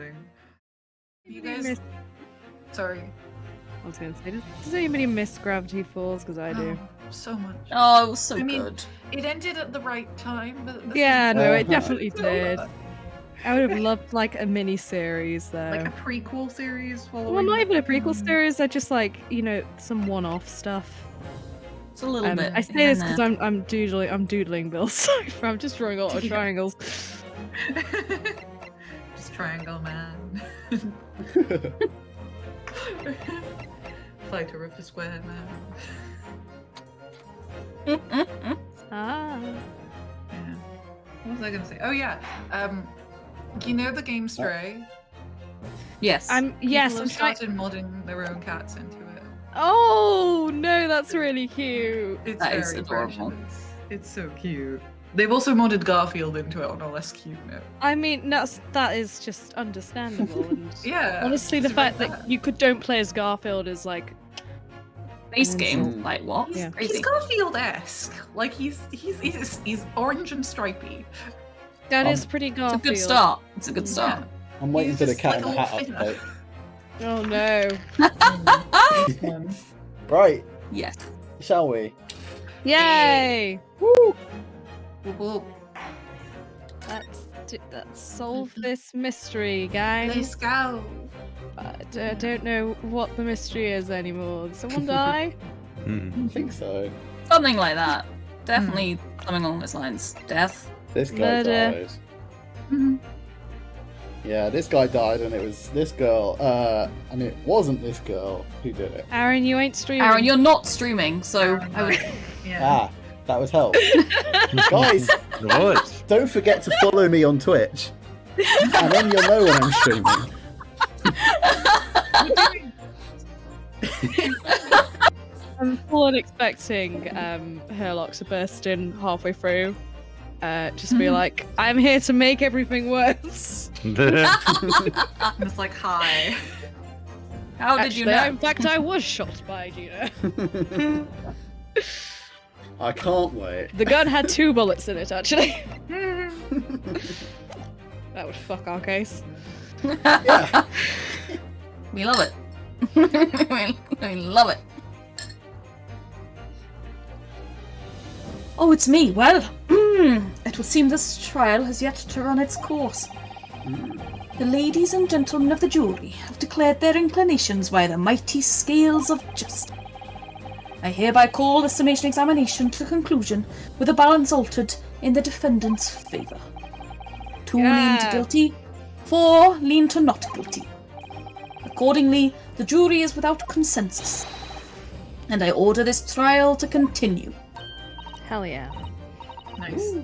amazing. You guys... Sorry. I was going to say, does anybody miss Gravity Falls? Because I do. So much. Oh, it was so I mean, good. It ended at the right time, but... Yeah, no, it definitely did. I would have loved, like, a mini-series, though. Like a prequel series following... Well, not even a prequel series, I just, like, you know, some one-off stuff. It's a little bit. I say this because I'm doodling Bill's cipher. I'm just drawing a lot of triangles. Just triangle man. Fighter of the square man. Ah. Yeah. What was I gonna say? Oh yeah. You know the game Stray? Yes. Yes. People have started modding their own cats into it. Oh no, that's really cute. It's that very is adorable. precious. It's so cute. They've also modded Garfield into it on a less cute note. I mean, that is just understandable. And yeah. honestly, the fact that you don't play as Garfield is like base game. Like what? He's Garfield-esque. Like he's orange and stripy. That is pretty Garfield. It's a good start. It's a good start. Yeah. I'm waiting for the Cat in the Hat update. Oh no. Right. Yes. Shall we? Yay! Woo! Whoop. Let's solve this mystery, gang. Let's go. I don't know what the mystery is anymore. Did someone die? I think so. Something like that. Definitely something along those lines. Death. This guy Murder. died. Yeah, this guy died, and it was this girl. And it wasn't this girl who did it. Aaron, you ain't streaming. Aaron, you're not streaming, so I would... Yeah. That was help. Guys, don't forget to follow me on Twitch, and then you'll know when I'm streaming. I'm full on expecting Herlock to burst in halfway through. Just be like, I'm here to make everything worse. It's like, hi. How did you know? In fact, I was shot by Gina. I can't wait. The gun had 2 bullets in it, actually. That would fuck our case. Yeah. We love it. we love it. Oh, it's me. Well, it would seem this trial has yet to run its course. The ladies and gentlemen of the jury have declared their inclinations by the mighty scales of justice. I hereby call the summation examination to conclusion with a balance altered in the defendant's favour. 2 lean to guilty, 4 lean to not guilty. Accordingly, the jury is without consensus, and I order this trial to continue. Hell yeah. Nice.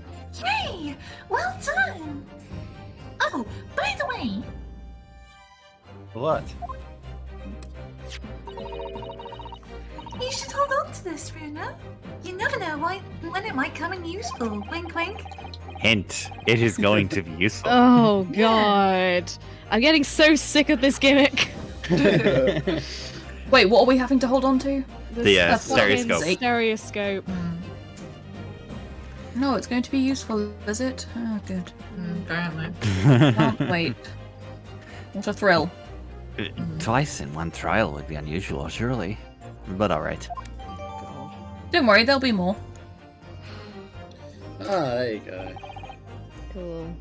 Yay! Well done! Oh, by the way... What? You should hold on to this, Runa. You never know when it might come in useful. Wink, wink. Hint, it is going to be useful. Oh god. I'm getting so sick of this gimmick. Wait, what are we having to hold on to? The stereoscope. Stereoscope. No, it's going to be useful, is it? Oh, good. Apparently. Can't wait. What a thrill. Twice in one trial would be unusual, surely. But alright. Don't worry, there'll be more. There you go. Cool.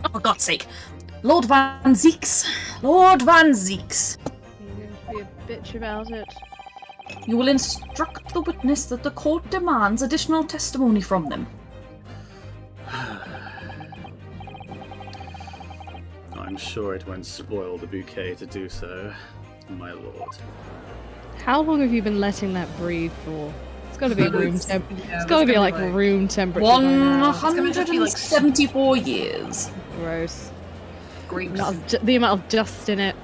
Oh, for God's sake. Lord Van Zeeks. Lord Van Zeeks. You're going to be a bitch about it. You will instruct the witness that the court demands additional testimony from them. I'm sure it won't spoil the bouquet to do so, my lord. How long have you been letting that breathe for? It's got to be room temp. Yeah, It's got to be like room temperature. by now. 174 years. Gross. Grapes. The amount of dust in it.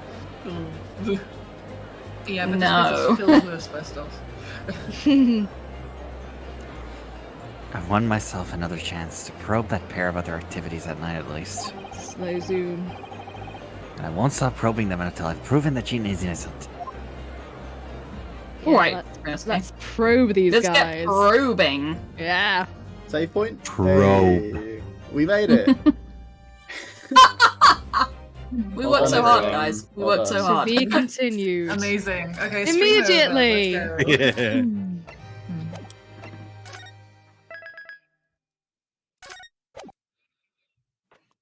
Yeah, but No. this place is filled with asbestos. I've won myself another chance to probe that pair of other activities at night at least. Slow zoom. And I won't stop probing them until I've proven that Gina is innocent. Alright, Let's probe these let's guys. get probing. Yeah. Save point. Trope. Hey, we made it. We Well worked so done, hard, everyone. guys. We Well worked so done. To hard. be continued. Amazing. Okay, stream over. Immediately. Let's go. Yeah.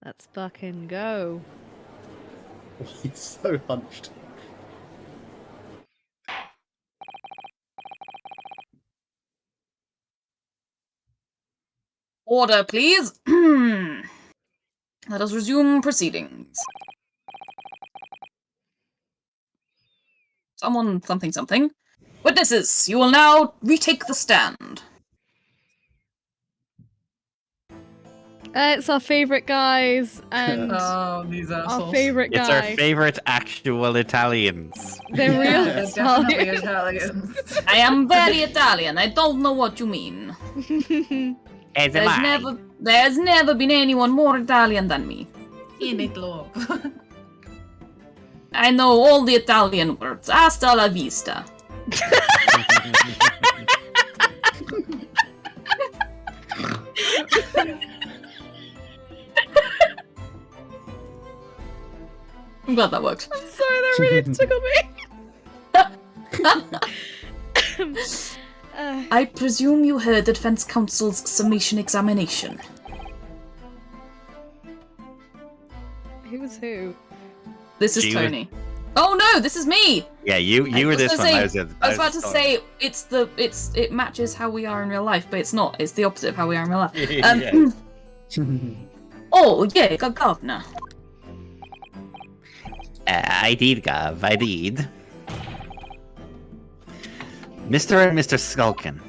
Let's fucking go. He's so hunched. Order, please. Let us resume proceedings. Someone, something, something. Witnesses, you will now retake the stand. It's our favourite guys, and Oh, these assholes. our favourite It's guy. our favorite actual Italians. They're Yeah, real they're definitely Italian. Italians. I am very Italian. I don't know what you mean. As am I. There's never been anyone more Italian than me. In it, love. I know all the Italian words. Hasta la vista. I'm glad that worked. I'm sorry, that really tickled me. I presume you heard the defense counsel's summation examination. Who was who? This is She Tony. Oh no, this is me. Yeah, you were this one. I was about to say it matches how we are in real life, but it's not. It's the opposite of how we are in real life. Yeah. Oh yeah, governor. I did, Gav. I did. Mr. and Mr. Skulkin.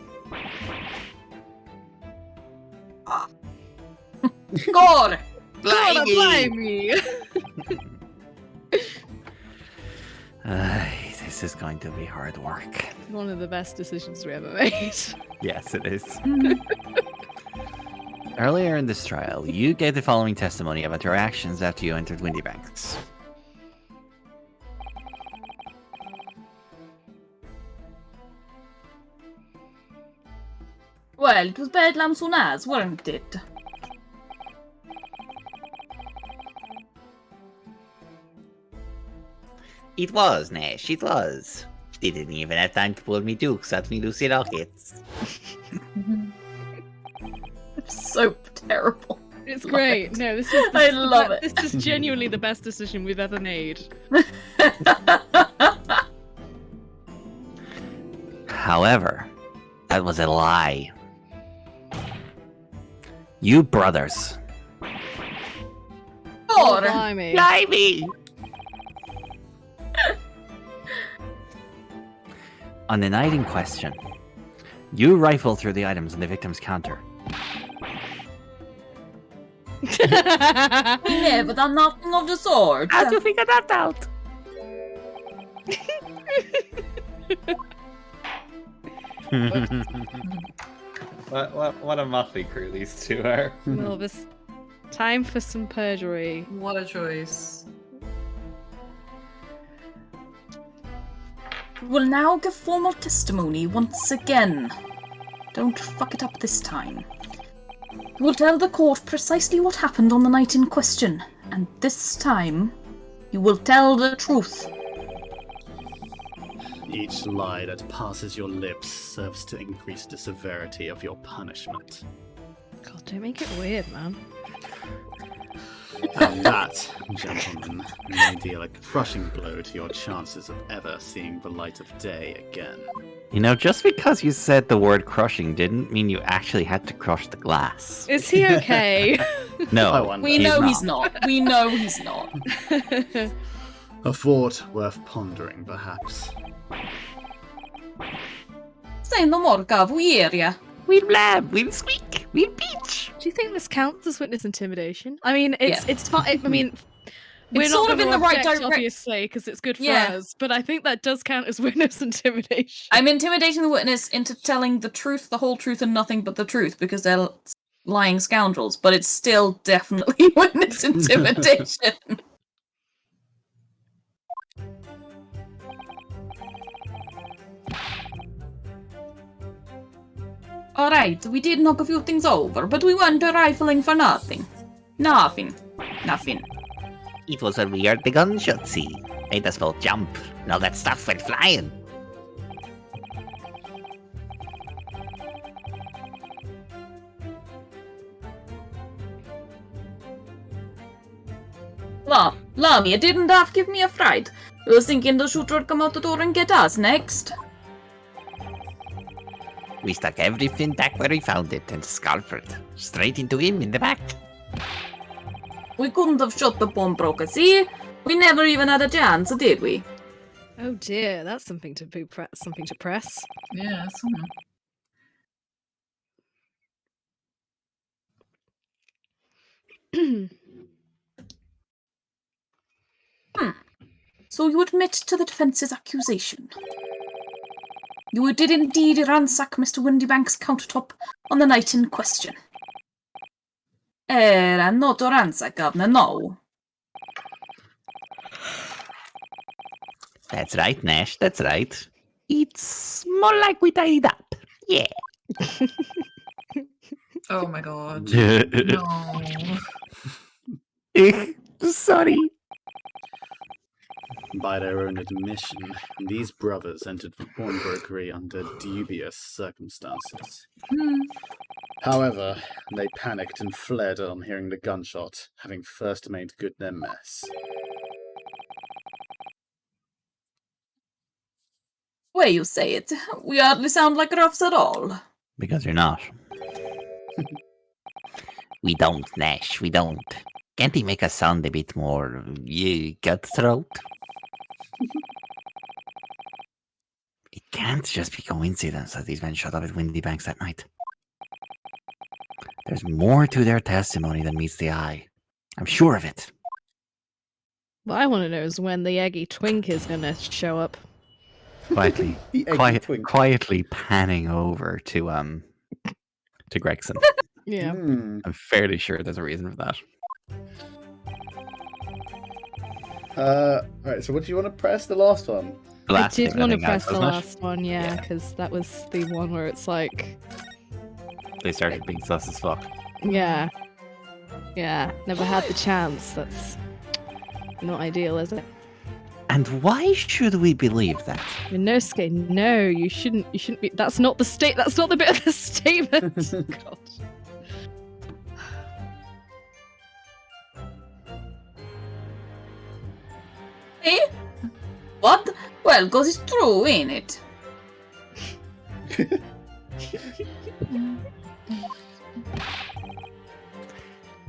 God. Blimey! This is going to be hard work. One of the best decisions we ever made. Yes, it is. Earlier in this trial, you gave the following testimony about your actions after you entered Windybanks. Well, it was Bedlam soon as, weren't it? It was, Nash, it was. Didn't even have time to pull me dukes at me Lucy Rockets. So terrible. It's Love great. it. No, this is. I love it. This is genuinely the best decision we've ever made. However, that was a lie. You brothers. God. Blimey. Blimey! On the night in question, you rifle through the items on the victim's counter. Never done nothing of the sort. How'd you figure that out? what a motley crew these two are. Well, this time for some perjury. What a choice. Will now give formal testimony once again. Don't fuck it up this time. You will tell the court precisely what happened on the night in question, and this time, you will tell the truth. Each lie that passes your lips serves to increase the severity of your punishment. God, don't make it weird, man. And that, gentlemen, may deal a crushing blow to your chances of ever seeing the light of day again. You know, just because you said the word crushing didn't mean you actually had to crush the glass. Is he okay? No, I wonder. We know he's not. We know he's not. A thought worth pondering, perhaps. Say no more, Gav. We hear ya. We'll blab, we'll squeak, we'll peach. Do you think this counts as witness intimidation? I mean, it's Yeah. it's fine. I mean, we're It's not sort of gonna in the right object, direc- obviously, because it's good for Yeah. us. But I think that does count as witness intimidation. I'm intimidating the witness into telling the truth, the whole truth, and nothing but the truth because they're lying scoundrels. But it's still definitely witness intimidation. Alright, we did knock a few things over, but we weren't rifling for nothing. Nothing. It was a weird gunshot, see? Made us both jump, and all that stuff went flying. Lummy, it didn't half give me a fright. I was thinking the shooter would come out the door and get us next. We stuck everything back where we found it and scalped it. Straight into him in the back. We couldn't have shot the pawnbroker, see? We never even had a chance, did we? Oh dear, that's something to something to press. Yeah, someone. So you admit to the defence's accusation. You did indeed ransack Mr. Windybank's countertop on the night in question. Era not a ransack, Governor, no. That's right, Nash, that's right. It's more like we tied up. Yeah. Oh my god. No. Sorry. By their own admission, these brothers entered the pawnbrokery under dubious circumstances. However, they panicked and fled on hearing the gunshot, having first made good their mess. Way you say it. We hardly sound like roughs at all. Because you're not. We don't, Nash, we don't. Can't he make us sound a bit more cutthroat? It can't just be coincidence that these men showed up at Windybanks that night. There's more to their testimony than meets the eye. I'm sure of it. What I want to know is when the eggy twink is going to show up. Quietly, The eggy twink. quietly panning over to Gregson. Yeah. I'm fairly sure there's a reason for that. Right, so what do you want to press? The last one? The I last did thing, want to think, press the wasn't it? last one, yeah, because that was the one where it's like, They started being sus as fuck. yeah, never had the chance. That's not ideal, is it? And why should we believe that? Minosuke, no, you shouldn't be. That's not the That's not the bit of the statement. God. Eh? What? Well, 'cause it's true, ain't it?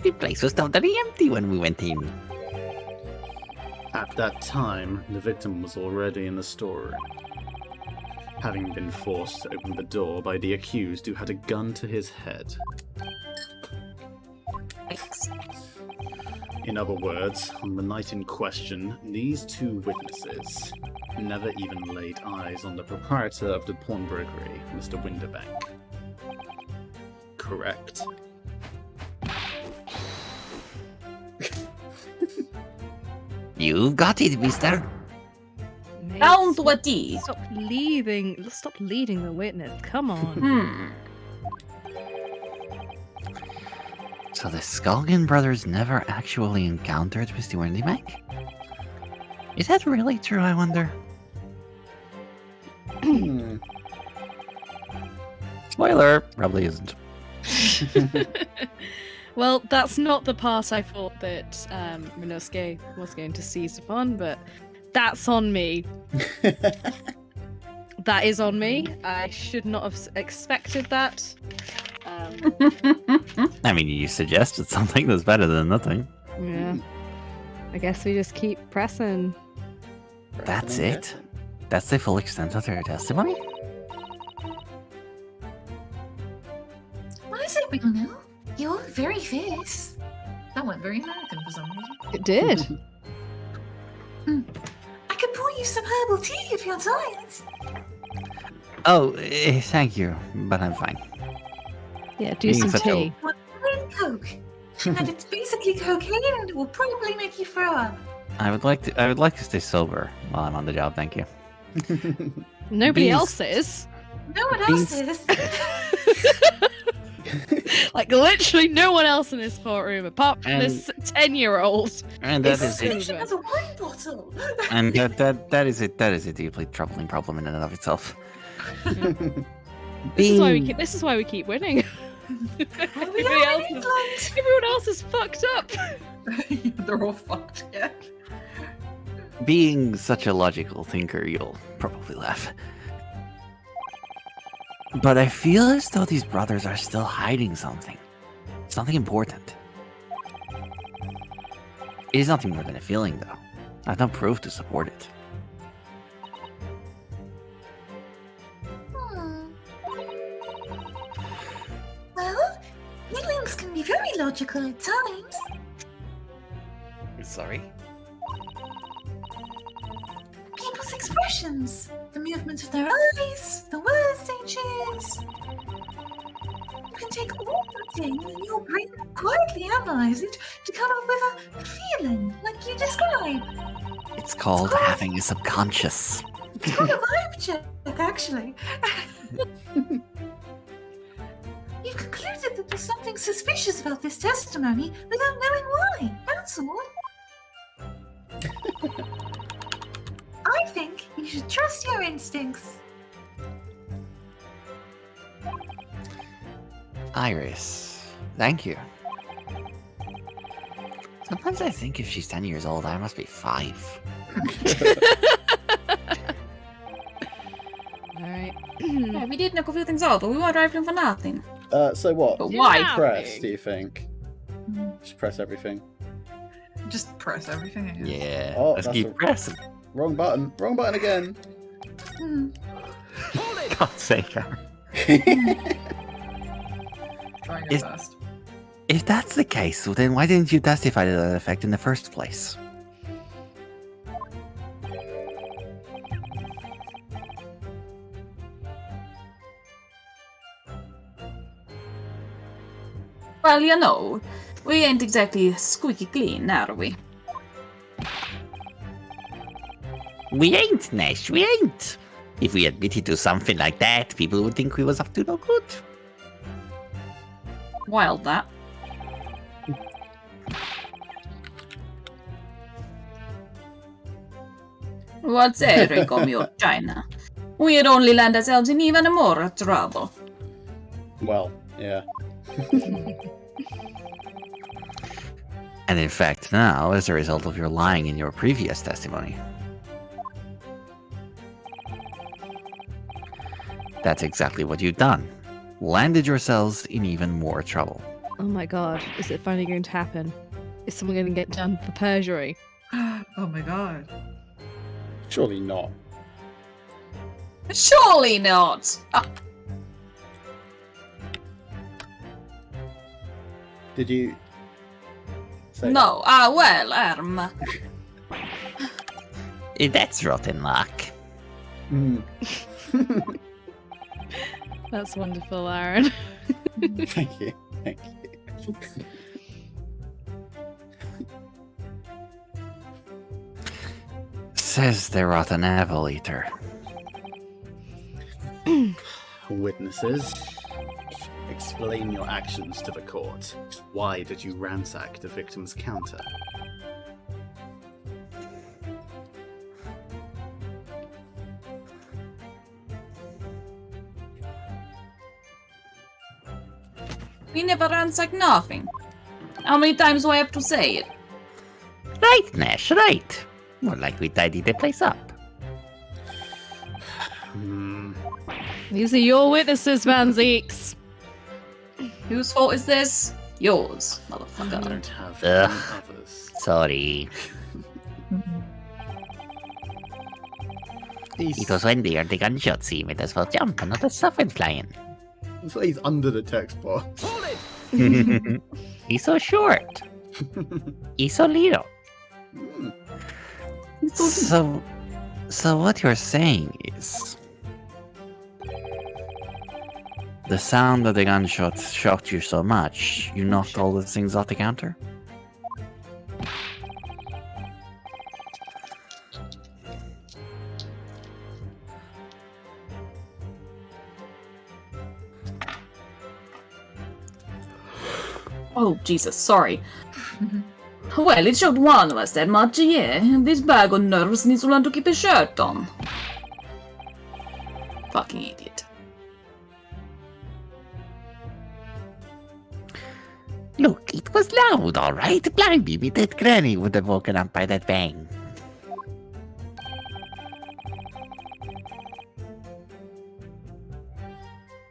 The place was totally empty when we went in. At that time, the victim was already in the storeroom, having been forced to open the door by the accused who had a gun to his head. In other words, on the night in question, these two witnesses never even laid eyes on the proprietor of the pawnbrokery, Mr. Windybank. Correct. You've got it, mister. Down to a T. Stop leading the witness. Come on. So the Skulgan brothers never actually encountered Mr. Windybank? Is that really true, I wonder? Spoiler, probably isn't. Well, that's not the part I thought that Minosuke was going to seize upon, but that's on me. That is on me. I should not have expected that. I mean, you suggested something that's better than nothing. Yeah. I guess we just keep pressing. That's it? That's the full extent of their testimony? What is it, Bruno? You're very fierce. That went very American for some reason. It did. I could pour you some herbal tea if you're tired. Oh, thank you, but I'm fine. Yeah, do Being some such a- tea. What Coke? And it's basically cocaine and it will probably make you throw up. I would like to stay sober while I'm on the job, thank you. Nobody Being- else is. No one else is. Like literally no one else in this courtroom apart from And- this 10-year-old. And that It's is it. Description of a wine bottle. And that is it. That is a deeply troubling problem in and of itself. This is why we Being- keep. This is why we keep winning. We Everybody are else in is, England. everyone else is fucked up. They're all fucked. Yeah. Being such a logical thinker, you'll probably laugh. But I feel as though these brothers are still hiding something. Something important. It is nothing more than a feeling, though. I have no proof to support it. Well, feelings can be very logical at times. Sorry? People's expressions, the movement of their eyes, the words they choose. You can take all the things and your brain will quietly analyze it to come up with a feeling like you describe. It's called having a subconscious. It's called a vibe check, actually. You've concluded that there's something suspicious about this testimony without knowing why. That's all. I think you should trust your instincts. Iris, thank you. Sometimes I think if she's 10 years old, I must be 5. Alright. Yeah, we did knock a few things out, but we weren't driving for nothing. So what? But why? Yeah. Press, do you think? Just press everything. Just press everything. I guess. Yeah, Oh, let's that's keep a- pressing. Wrong button. Wrong button again. God's sake. Aaron. Trying Is- your best. If that's the case, so then why didn't you testify to that effect in the first place? Well, you know, we ain't exactly squeaky clean, are we? We ain't, Nash, we ain't. If we admitted to something like that, people would think we was up to no good. Wild, that. What's Eric on your China? We'd only land ourselves in even more trouble. Well, yeah. And in fact, now, as a result of your lying in your previous testimony, that's exactly what you've done. Landed yourselves in even more trouble. Oh my god, is it finally going to happen? Is someone going to get done for perjury? Oh my god. Surely not. Surely not! Did you say No, well, That's rotten luck. that? That's wonderful, Aaron. Thank you. Thank you. Says the rotten apple eater. Witnesses, explain your actions to the court. Why did you ransack the victim's counter? we never ransacked nothing. How many times do I have to say it? Right, Nash, right. More like we tidied the place up. These are your witnesses, Van Zeeks. Whose fault is this? Yours, I motherfucker. don't have Ugh. any others. Sorry. It was when they heard the gunshot, see, made us well jump and all the stuff went flying. It's like he's under the text box. He's so short. He's so little. So what you're saying is the sound of the gunshot shocked you so much, you knocked all the things off the counter? Oh, Jesus, sorry. Well, it showed one of us that much, yeah. This bag of nerves needs to learn to keep his shirt on. Fucking idiot. Look, it was loud, all right. Blimey, me that granny would have woken up by that bang.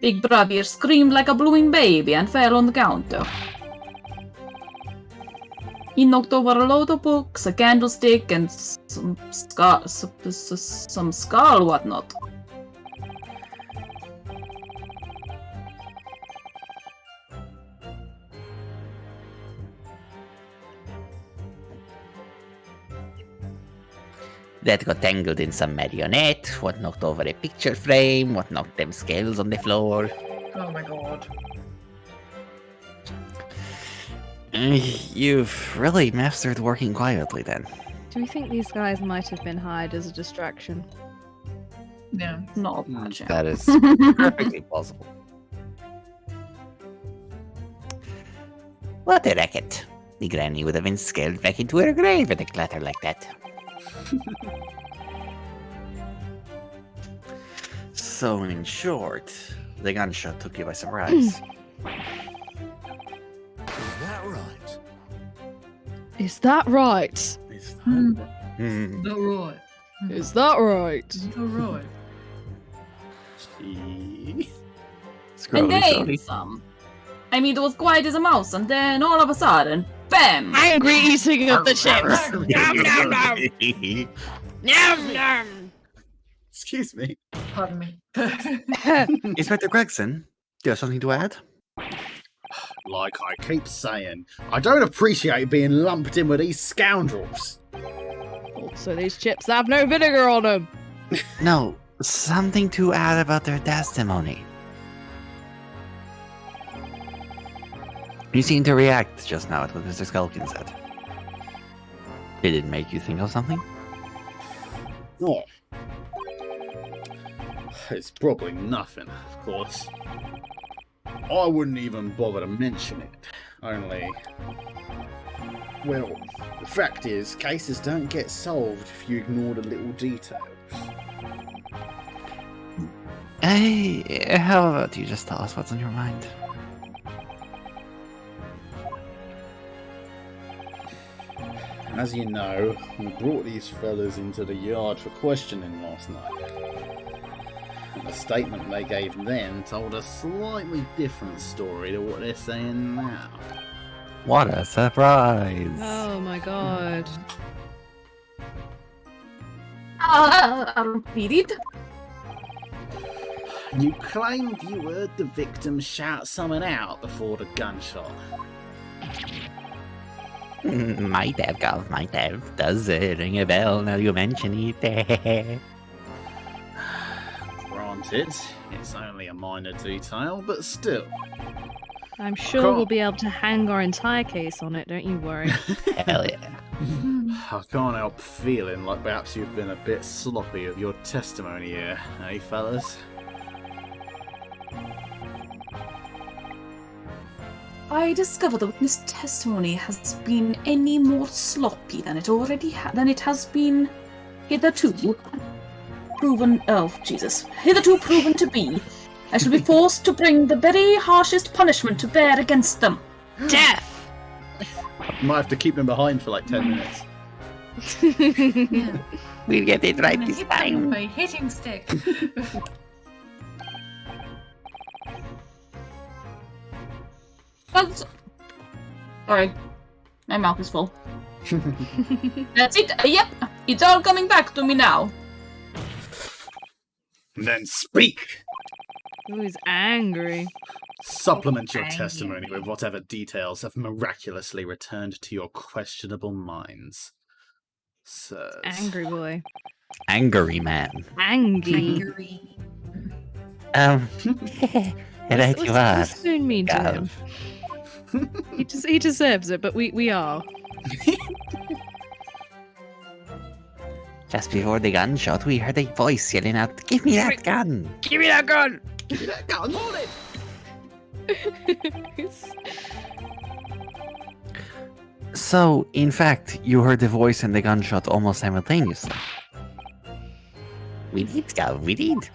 Big brother screamed like a blooming baby and fell on the counter. He knocked over a load of books, a candlestick, and some skull whatnot. That got tangled in some marionette, what knocked over a picture frame, what knocked them scales on the floor. Oh my god. You've really mastered working quietly then. Do we think these guys might have been hired as a distraction? Yeah. Not a bad chance. That is perfectly plausible. What a racket. The granny would have been scared back into her grave with a clatter like that. So, in short, the gunshot took you by surprise. Is that right? Hmm. Not right. Is that right? Not right. And then some. I mean, it was quiet as a mouse, and then all of a sudden, bam! Angry eating of the chips. Nom nom nom. Nom nom. Excuse me. Pardon me. Inspector Gregson, do you have something to add? Like I keep saying, I don't appreciate being lumped in with these scoundrels. Also, these chips have no vinegar on them. No, something to add about their testimony. You seemed to react just now at what Mr. Skulkin said. Did it make you think of something? Oh. It's probably nothing, of course. I wouldn't even bother to mention it. Only... Well, the fact is, cases don't get solved if you ignore the little details. Hey, how about you just tell us what's on your mind? As you know, we brought these fellas into the yard for questioning last night. And the statement they gave then told a slightly different story to what they're saying now. What a surprise! Oh my god. Read it. You claimed you heard the victim shout something out before the gunshot. Might have, Golf, might have. Does it ring a bell now you mention it? Granted, it's only a minor detail, but still. I'm sure we'll be able to hang our entire case on it, don't you worry. Hell yeah. I can't help feeling like perhaps you've been a bit sloppy with your testimony here, eh, fellas? I discovered the witness testimony has been any more sloppy than it already has been hitherto proven. Oh, Jesus! Hitherto proven to be. I shall be forced to bring the very harshest punishment to bear against them. Death! Might have to keep them behind for like 10 minutes. Yeah. We'll get it right I'm gonna this hit them time. with my hitting stick. Sorry, my mouth is full. That's it. Yep, it's all coming back to me now. Then speak! Ooh, he's angry. Supplement your Angry. testimony with whatever details have miraculously returned to your questionable minds. Sirs. Angry boy. Angry man. Angry. Angry. Right you are. What's spoon mean to him? Gav. He deserves it, but we are. Just before the gunshot, we heard a voice yelling out, "Give me that gun!" Give me that gun! Give me that gun, hold it! So, in fact, you heard the voice and the gunshot almost simultaneously. We did, Scout, we did.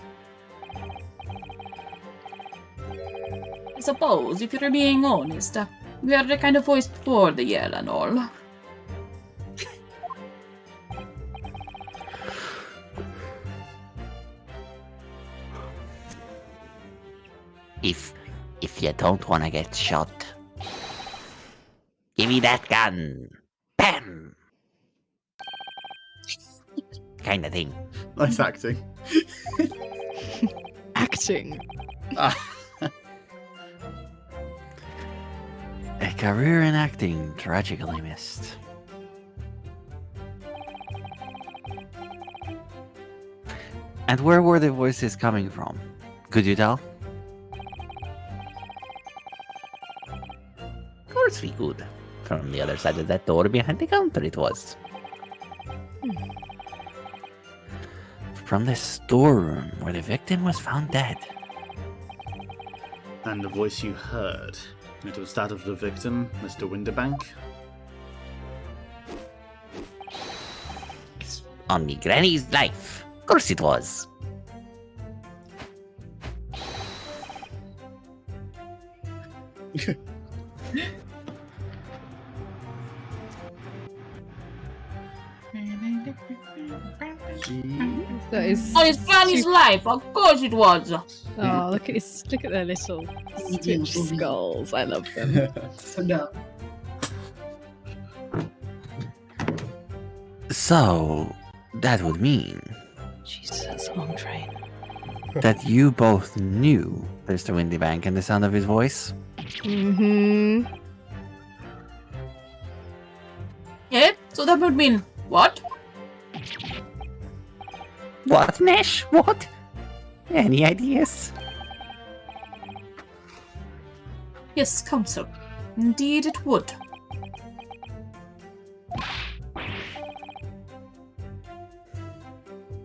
I suppose, if you're being honest, we heard the kind of voice before the yell and all. If you don't want to get shot, give me that gun. Bam! Kind of thing. Nice acting. Acting. Ah, A career in acting tragically missed. And where were the voices coming from? Could you tell? Of course we could. From the other side of that door behind the counter it was. From the storeroom where the victim was found dead. and the voice you heard, it was that of the victim, Mr. Winterbank. On me granny's life. Of course it was. That is. Oh, it's Granny's life. Of course it was. Oh, look at their little stitch skulls. I love them. So dumb. So, that would mean Jesus, that's a long train. that you both knew Mr. Windybank and the sound of his voice? Mm-hmm. Yeah, so that would mean what? What, Nash? What? Any ideas? Yes, Counsel. Indeed it would.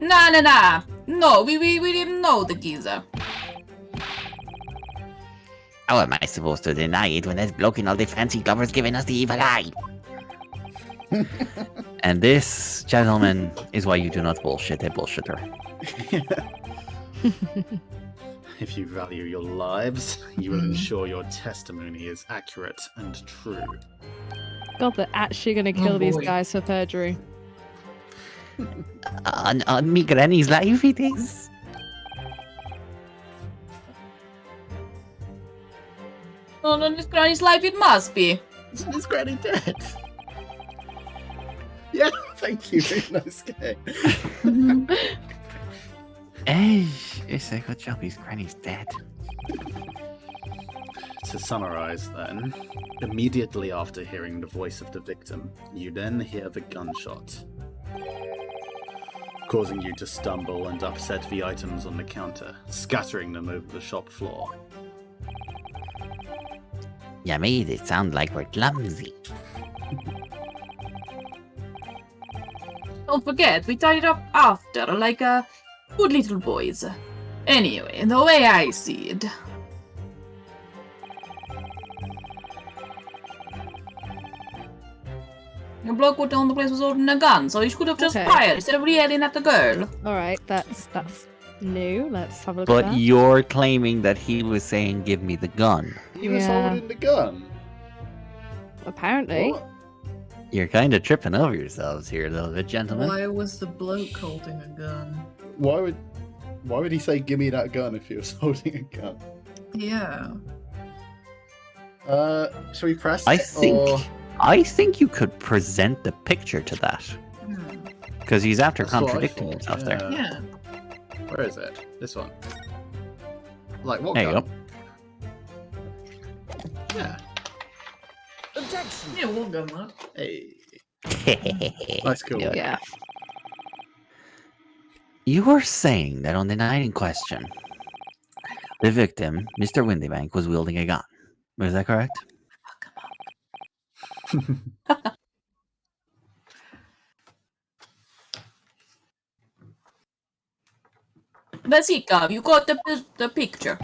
Nah. No, we didn't know the geezer. How am I supposed to deny it when that bloke in all the fancy glovers giving us the evil eye? And this, gentlemen, is why you do not bullshit a bullshitter. If you value your lives, you will ensure your testimony is accurate and true. God, they're actually going to kill these boy. guys for perjury. On me granny's life it is. On this Granny's life it must be. Isn't his granny dead? Yeah, thank you. Nice game. Hey, it's a good job his granny's dead. To summarize, then, immediately after hearing the voice of the victim, you then hear the gunshot, causing you to stumble and upset the items on the counter, scattering them over the shop floor. You made it sound like we're clumsy. Don't forget, we tied it up after, like good little boys. Anyway, the way I see it. The bloke who owned the place was holding a gun, so he should have just Okay. fired instead of yelling at the girl. All right, that's new. Let's have a look But at that. you're claiming that he was saying, give me the gun. He was Yeah. holding the gun. Apparently. What? You're kind of tripping over yourselves here a little bit, gentlemen. Why was the bloke holding a gun? Why would he say, "Give me that gun" if he was holding a gun? Yeah. Shall we press? I it, think or- I think you could present the picture to that, Hmm. because he's after That's what I contradicting thought, himself there. Yeah. Where is it? This one. Like what There you gun? go. Yeah. Yeah, we'll go, man. Hey. That's cool. Yeah. Yeah. You were saying that on the night in question, the victim, Mr. Windybank, was wielding a gun. Was that correct? That's it, Gav. You got the picture.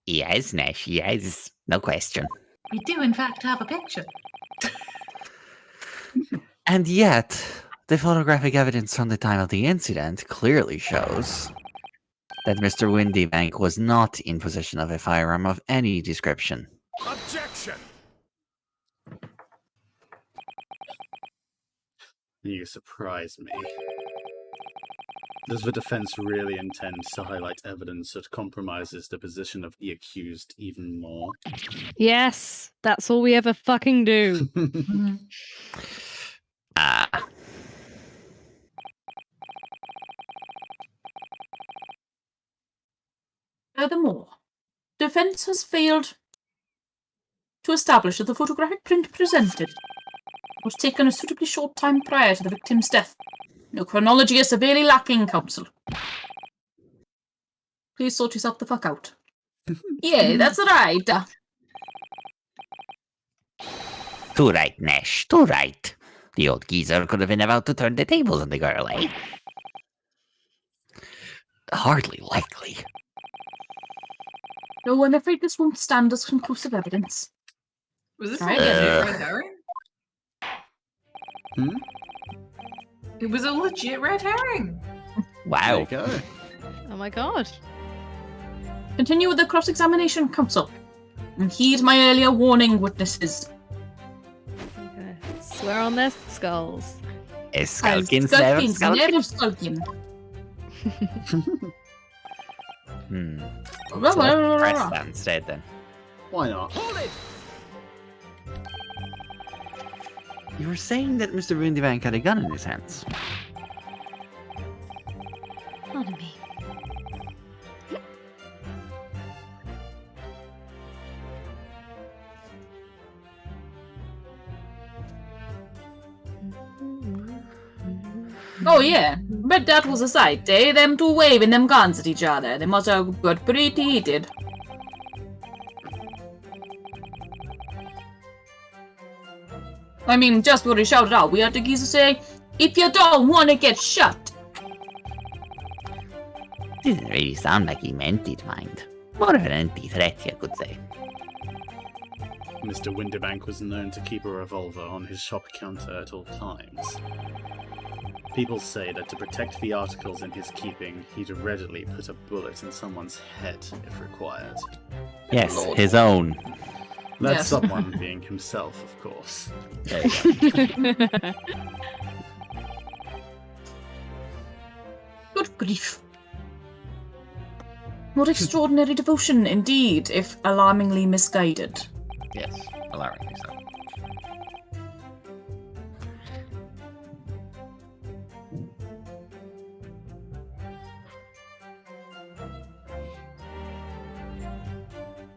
Yes, Nash, yes. No question. We do, in fact, have a picture. And yet, the photographic evidence from the time of the incident clearly shows that Mr. Windybank was not in possession of a firearm of any description. Objection! You surprise me. Does the defense really intend to highlight evidence that compromises the position of the accused even more? Yes, that's all we ever fucking do. Mhm. Ah, Furthermore, defense has failed to establish that the photographic print presented was taken a suitably short time prior to the victim's death. Your chronology is severely lacking, counsel. Please sort yourself the fuck out. Yeah, that's right. too right, Nash, too right. The old geezer could have been about to turn the tables on the girl, eh? Hardly likely. No, I'm afraid this won't stand as conclusive evidence. Was this a Right. legit red herring? Hmm? It was a legit red herring. There Wow. you go. Oh my god. Continue with the cross-examination, counsel. And heed my earlier warning, witnesses. Okay. Swear on their skulls. A skulking, never Skulking's skulking. never skulking. Press that instead, then. Why not? Hold it! You were saying that Mr. Windybank had a gun in his hands. Pardon me. Oh yeah, but that was a sight, eh? Them two waving them guns at each other. They must have got pretty heated. I mean, just what he shouted out, we had to geese to say, if you don't want to get shot. Didn't really sound like he meant it, mind. More of an empty threat, you could say. Mr. Windybank was known to keep a revolver on his shop counter at all times. People say that to protect the articles in his keeping, he'd readily put a bullet in someone's head if required. Yes, Lord. his own. That Yes. someone being himself, of course. There you go. Good grief. What extraordinary devotion, indeed, if alarmingly misguided. Yes, alarmingly so.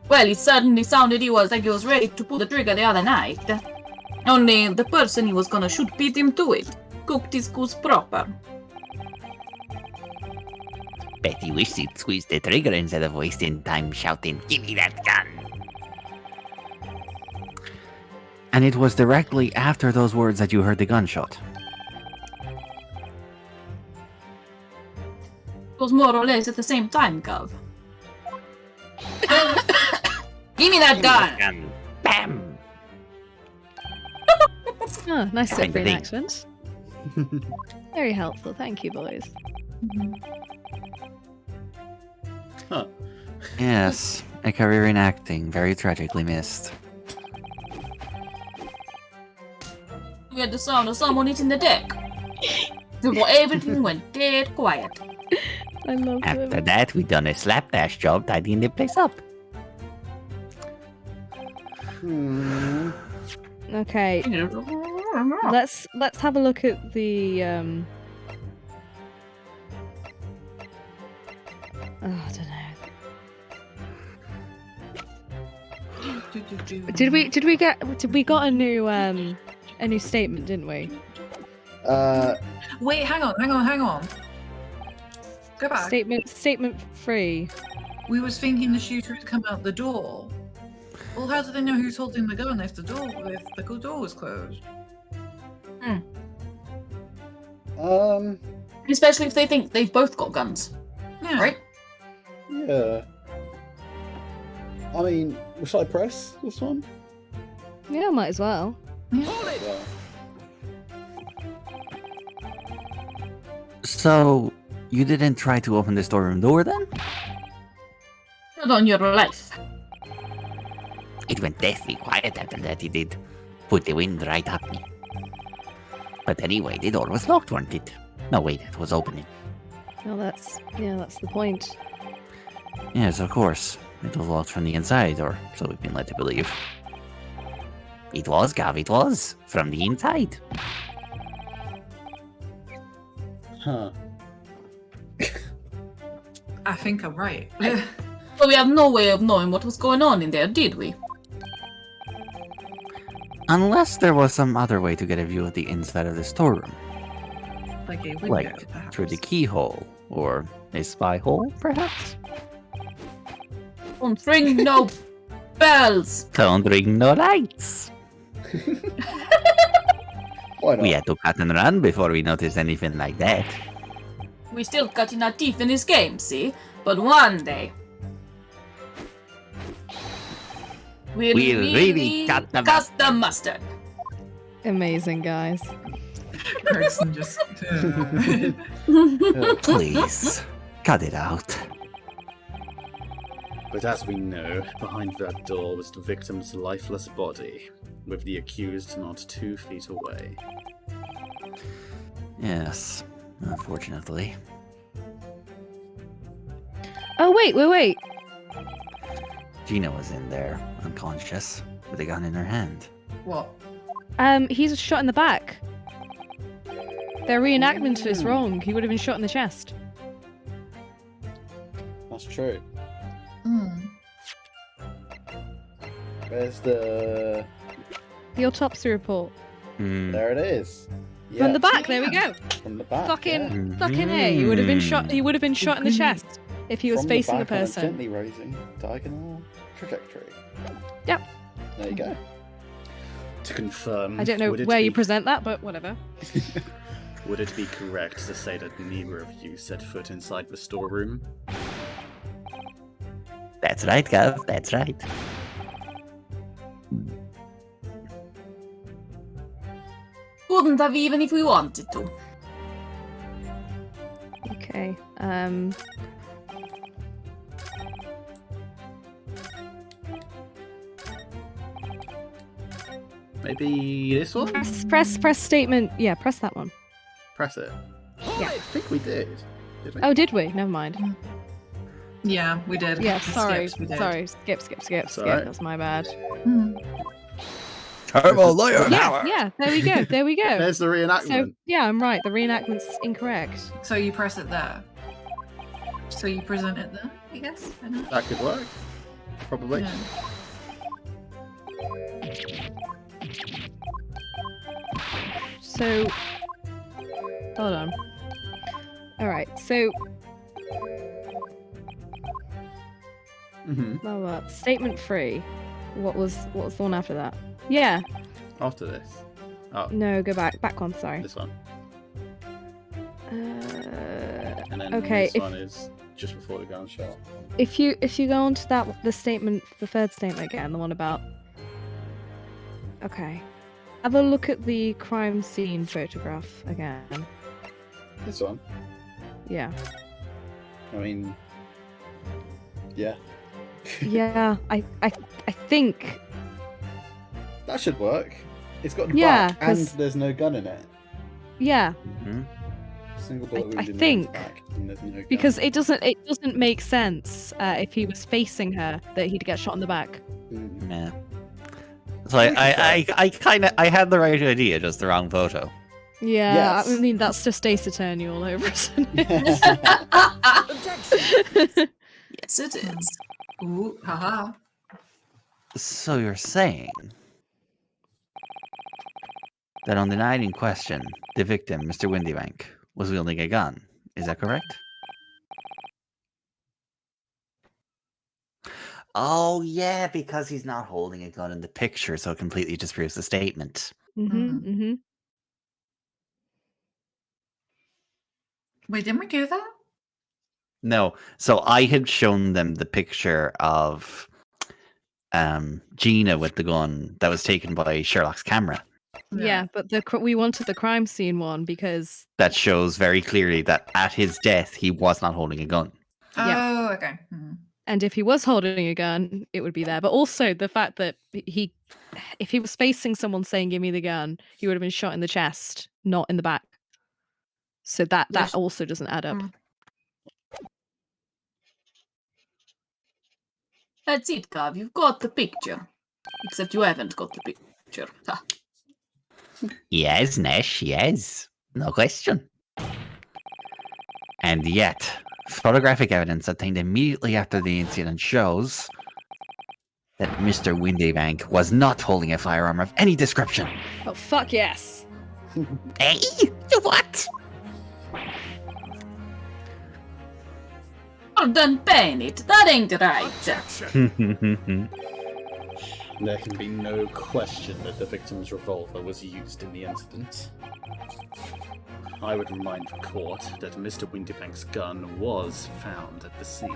Well, it certainly sounded he was ready to pull the trigger the other night. Only the person he was gonna shoot beat him to it. Cooked his goose proper. Bet he wished he'd squeezed the trigger instead of wasting time shouting, "Give me that gun!" And it was directly after those words that you heard the gunshot. It was more or less at the same time, Gov. Give me that gun! Bam! Oh, nice Kind of Cyprian thing. accent. Very helpful. Thank you, boys. Huh. Yes, a career in acting, very tragically missed. We had the sound of someone hitting the deck. Everything went dead quiet. I love After that, we done a slapdash job tidying the place up. Hmm. Okay, let's have a look at the oh, I don't know. Did we got a new statement, didn't we? Wait, hang on. Go back. Statement 3. We was thinking the shooter had come out the door. Well, how do they know who's holding the gun if the door was closed? Especially if they think they've both got guns, Yeah. right? Yeah. I mean, shall I press this one? Yeah, might as well. Hold it! Yeah. So, you didn't try to open the storeroom door then? Not on your life. It went deathly quiet after that, he did. Put the wind right up me. But anyway, the door was locked, wasn't it? No, wait, it was opening. Well, that's the point. Yes, of course. It was locked from the inside, or so we've been led to believe. It was, Gav, it was. From the inside. Huh. I think I'm right. But we have no way of knowing what was going on in there, did we? Unless there was some other way to get a view of the inside of the storeroom. Like a window, Like, perhaps. through the keyhole, or a spy hole, perhaps? Don't ring no bells! Don't ring no lights. Why not? We had to cut and run before we noticed anything like that. We still cutting our teeth in this game, see? But one day... We'll really cut the mustard. Amazing, guys. Gregson just. Please, cut it out. But as we know, behind that door was the victim's lifeless body, with the accused not 2 feet away. Yes, unfortunately. Oh, wait. Gina was in there, unconscious, with a gun in her hand. What? He's shot in the back. Their reenactment is wrong. He would have been shot in the chest. That's true. Hmm. Where's the... The autopsy report. There it is. From the Yes, back, there we go. From the back. Fucking yeah. fucking A. He would have been shot in the chest if he was From the facing a back on person. gently rising diagonal trajectory. Yep. There you go. To confirm, I don't know would it where you be- present that, but whatever. Would it be correct to say that neither of you set foot inside the storeroom? That's right, Gav, that's right. Couldn't have even if we wanted to. Okay. Maybe this one? Press statement. Yeah, press that one. Press it. Yeah. I think we did. Did we? Oh, did we? Never mind. Yeah, we did. Yeah, The sorry. skips we did. Sorry. Skip. alright. That's my bad. Hmm. Turbo lawyer Yeah, there we go. There's the reenactment. So, yeah, I'm right. The reenactment's incorrect. So you press it there. So you present it there, I guess? I don't know. That could work. Probably. Yeah. So, hold on. Alright, so, Mm-hmm. blah, blah. Statement 3. What was the one after that? Yeah. After this. Oh, No, go back. Back one, sorry. this one. And then Okay, this if- one is just before the gunshot. If you go on to the third statement again, the one about. Okay. Have a look at the crime scene photograph again. This one. Yeah. I mean, yeah. Yeah, I think. That should work. It's got the Yeah, back and 'cause- there's no gun in it. Yeah, Single bullet wound I in the think- back and there's no gun. because it doesn't make sense if he was facing her that he'd get shot in the back. Mm. Yeah. So I had the right idea, just the wrong photo. Yeah, Yes. I mean that's just Ace Attorney all over, isn't it? Yes, it is. Ooh, haha. So you're saying that on the night in question, the victim, Mr. Windybank, was wielding a gun. Is that correct? Oh, yeah, because he's not holding a gun in the picture, so it completely disproves the statement. Mm-hmm. Wait, didn't we do that? No, so I had shown them the picture of Gina with the gun that was taken by Sherlock's camera. Yeah, but we wanted the crime scene one because That shows very clearly that at his death, he was not holding a gun. Oh, okay. Hmm. and if he was holding a gun, it would be there. But also the fact that if he was facing someone saying "Give me the gun," he would have been shot in the chest, not in the back. So that Yes. also doesn't add up. Mm. That's it, Gav. You've got the picture. Except you haven't got the picture. Ha. Yes, Nash, yes. No question. And yet, photographic evidence obtained immediately after the incident shows that Mr. Windybank was not holding a firearm of any description. Oh fuck yes! Hey? What? Well done, Bennett. That ain't right. There can be no question that the victim's revolver was used in the incident. I would remind the court that Mr. Windybank's gun was found at the scene.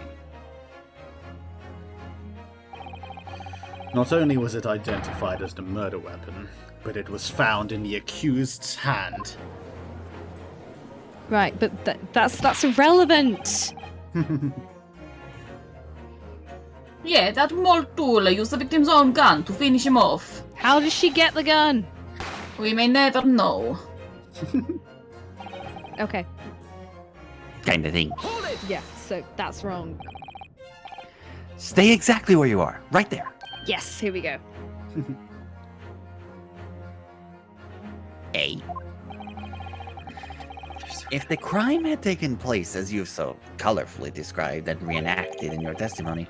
Not only was it identified as the murder weapon, but it was found in the accused's hand. Right, but that's irrelevant. Yeah, that Multula used the victim's own gun to finish him off. How did she get the gun? We may never know. Okay, Kind of thing. yeah, so that's wrong. Stay exactly where you are, right there. Yes, here we go. A. If the crime had taken place as you've so colorfully described and reenacted in your testimony,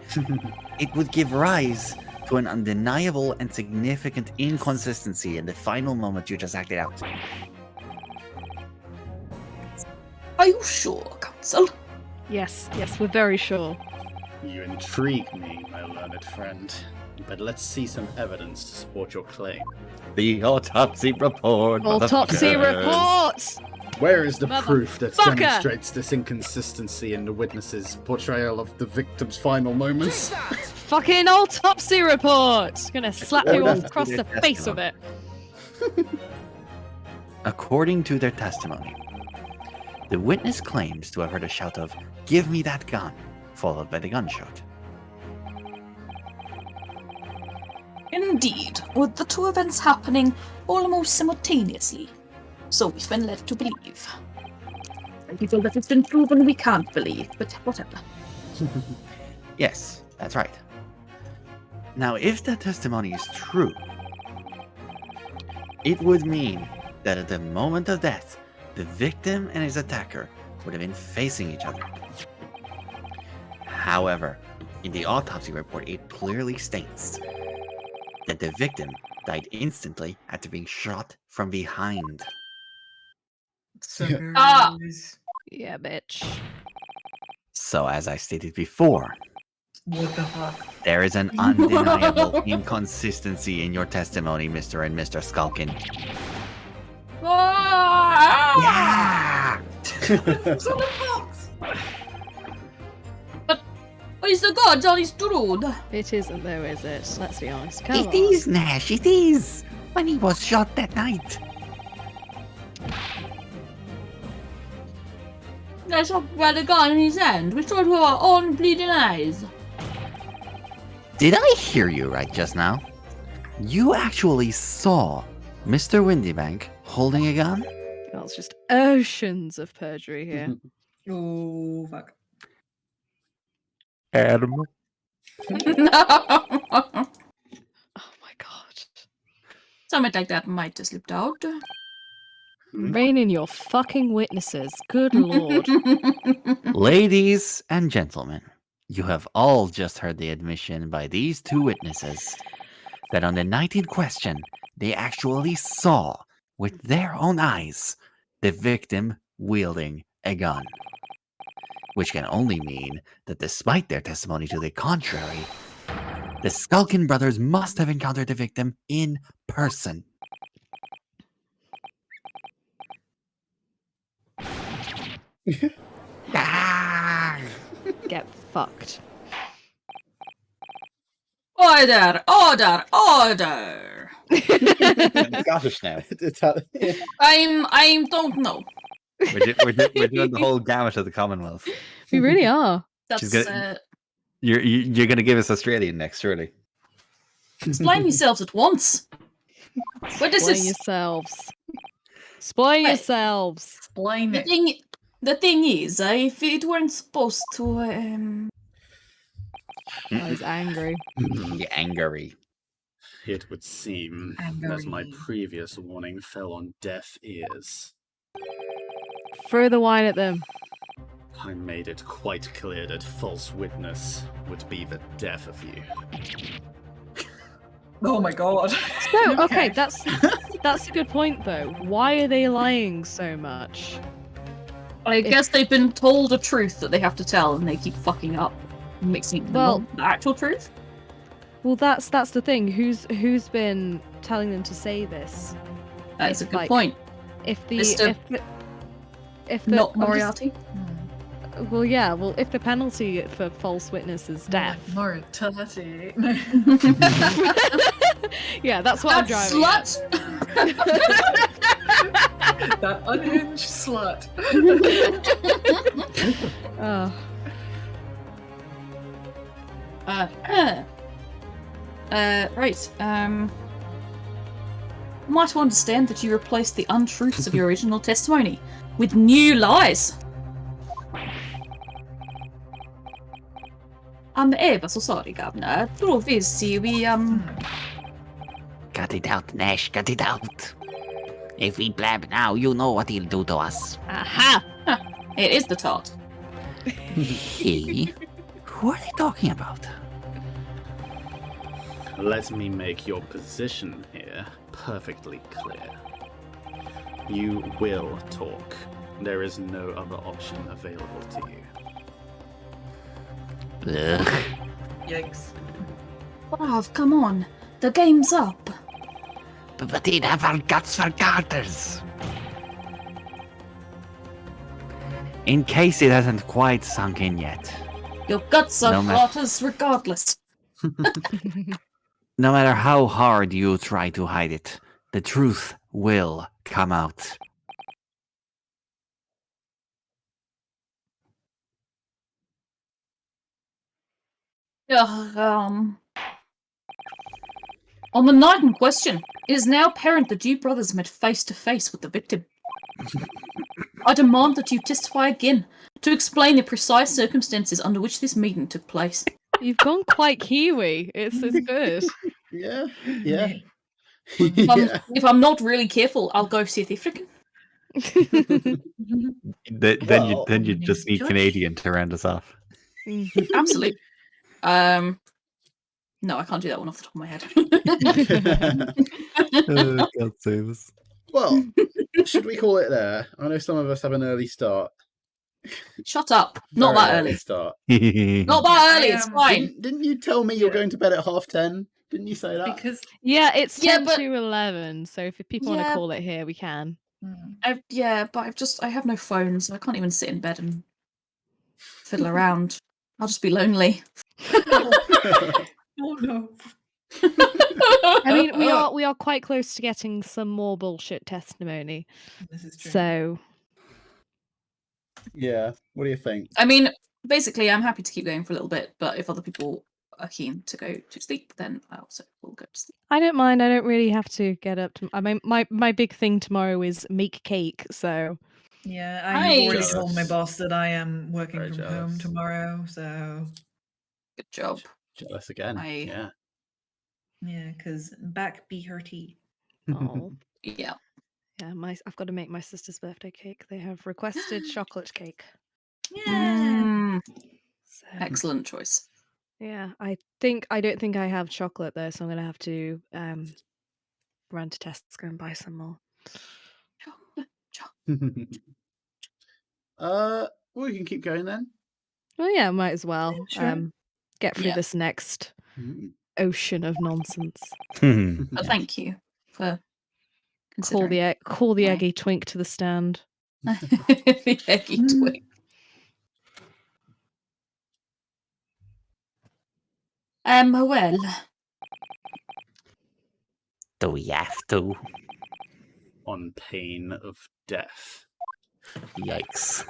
it would give rise to an undeniable and significant inconsistency in the final moment you just acted out. Are you sure, Counsel? Yes, we're very sure. You intrigue me, my learned friend. But let's see some evidence to support your claim. The autopsy report. Autopsy motherfuckers. report! Where is the proof that Motherfucker! demonstrates this inconsistency in the witness's portrayal of the victim's final moments? Fucking autopsy report! Gonna slap you According across to the their face with it. According to their testimony, the witness claims to have heard a shout of, "Give me that gun," followed by the gunshot. Indeed, with the two events happening almost simultaneously. So we've been led to believe. And people that it's been proven we can't believe, but whatever. Yes, that's right. Now, if that testimony is true, it would mean that at the moment of death, the victim and his attacker would have been facing each other. However, in the autopsy report, it clearly states that the victim died instantly after being shot from behind. Suckers. Ah! Yeah, bitch. So, as I stated before, What the fuck? there is an undeniable inconsistency in your testimony, Mr. and Mr. Skulkin. Ah! Yeah! Is the gods on his road? It isn't though, is it? Let's be honest. Come It on. is, Nash, it is! When he was shot that night. Let's talk about the gun in his hand. We saw to our own bleeding eyes. Did I hear you right just now? You actually saw Mr. Windybank holding a gun? Well, it's just oceans of perjury here. Oh, fuck. Adam. No. Oh my god. Something like that might have slipped out. Rein in your fucking witnesses. Good lord. Ladies and gentlemen, you have all just heard the admission by these two witnesses that on the night in question, they actually saw with their own eyes the victim wielding a gun. Which can only mean that despite their testimony to the contrary, the Skulkin brothers must have encountered the victim in person. Ah! Get fucked. Order! Order! Order! Scottish now. I don't know. We're doing the whole gamut of the Commonwealth. We really are. That's gonna- You're going to give us Australian next, surely. explain yourselves at once. What is Explain this? yourselves. Explain Wait. yourselves. Explain it. The thing is, if it weren't supposed to, I was angry. You're angry. It would seem that my previous warning fell on deaf ears. Throw the wine at them. I made it quite clear that false witness would be the death of you. Oh my god. No, okay, that's a good point though. Why are they lying so much? I guess they've been told a truth that they have to tell, and they keep fucking up, mixing them Well- up the actual truth. Well, that's the thing. Who's been telling them to say this? That's a good like, point. If the Mr. if the Not Moriarty. well, yeah, well, if the penalty for false witness is death, Mortality. yeah, that's what I'm That driving at. slut! That unhinged slut. Oh, Right. Might understand that you replaced the untruths of your original testimony with new lies. I'm ever so sorry, Governor. Truth is, see, we, Cut it out, Nash. Cut it out. If we blab now, you know what he'll do to us. aha! it is the tart. He? Who are they talking about? Let me make your position here perfectly clear. You will talk. There is no other option available to you. Ugh. Yikes. Brav, come on. The game's up. But he'd have our guts for garters. In case it hasn't quite sunk in yet, Your guts are No, ma- martyrs regardless. no matter how hard you try to hide it, the truth will come out. Ugh, On the night in question, it is now apparent that you brothers met face to face with the victim. I demand that you testify again to explain the precise circumstances under which this meeting took place. You've gone quite Kiwi. It's good. Yeah, yeah. If I'm not really careful, I'll go South African. Then you just need Josh? Canadian to round us off. Absolutely. No, I can't do that one off the top of my head. God save us. Well, should we call it there? I know some of us have an early start. Shut up. Not Very that early. Start. Not that early, it's fine. Didn't you tell me you're going to bed at 10:30? Didn't you say that? Because Yeah, it's Yeah, 10 but- to 11. So if people want to Yeah. call it here, we can. I have no phone, so I can't even sit in bed and fiddle around. I'll just be lonely. oh no. I mean, we are quite close to getting some more bullshit testimony. This is true. So Yeah. What do you think? I mean, basically, I'm happy to keep going for a little bit, but if other people are keen to go to sleep, then I also will go to sleep. I don't mind. I don't really have to get up. I mean, my big thing tomorrow is make cake. So Yeah, I've already Nice. told my boss that I am working Very from home jealous. tomorrow. So Good job. Jealous again. Yeah. yeah, because back be hurty. oh Yeah. yeah, I've got to make my sister's birthday cake. They have requested chocolate cake. Yeah. Mm, So excellent choice. yeah, I don't think I have chocolate though, so I'm gonna have to run to Tesco and buy some more. We can keep going then. Well, yeah, might as well. Sure. Get through Yeah. this next Mm. ocean of nonsense. But thank you for Call considering. the Right. eggy twink to the stand. the eggy twig. Well, Do we have to? On pain of death. Yikes.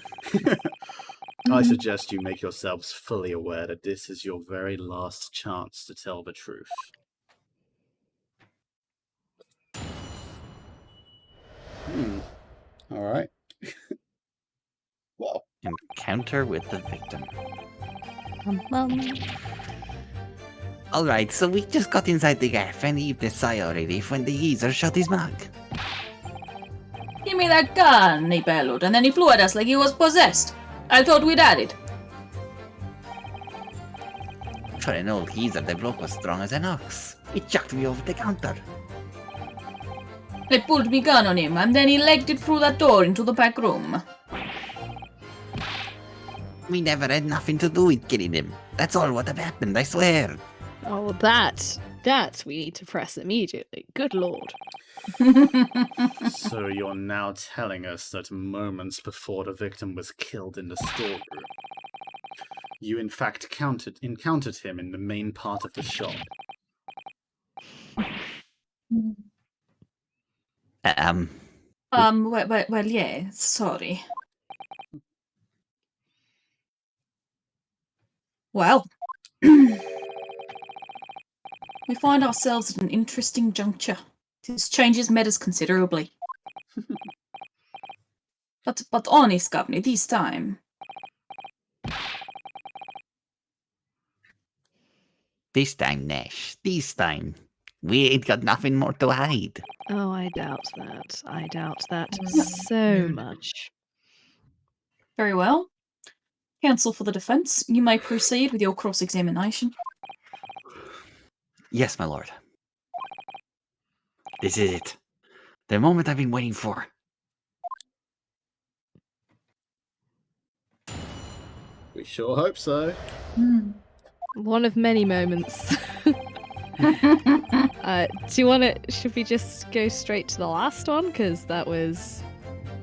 I suggest you make yourselves fully aware that this is your very last chance to tell the truth. Alright. Well, Encounter with the victim. Alright, so we just got inside the gaff and heaved a sigh of relief when the geezer shot his mug. Give me that gun, he bellowed, and then he flew at us like he was possessed. I thought we'd had it. For an old geezer, the bloke was strong as an ox. He chucked me over the counter. I pulled me gun on him, and then he legged it through that door into the back room. We never had nothing to do with killing him. That's all what happened, I swear. Oh, that we need to press immediately. Good lord. so you're now telling us that moments before the victim was killed in the storeroom, you in fact encountered him in the main part of the shop. Well, yeah, sorry. Well, we find ourselves at an interesting juncture. This changes matters considerably. but honest, Governor, this time. This time, Nash, this time. We ain't got nothing more to hide. Oh, I doubt that. I doubt that so much. Very well. Counsel for the defence, you may proceed with your cross-examination. Yes, my lord. This is it. The moment I've been waiting for. We sure hope so. One of many moments. Do you want to? Should we just go straight to the last one? Because that was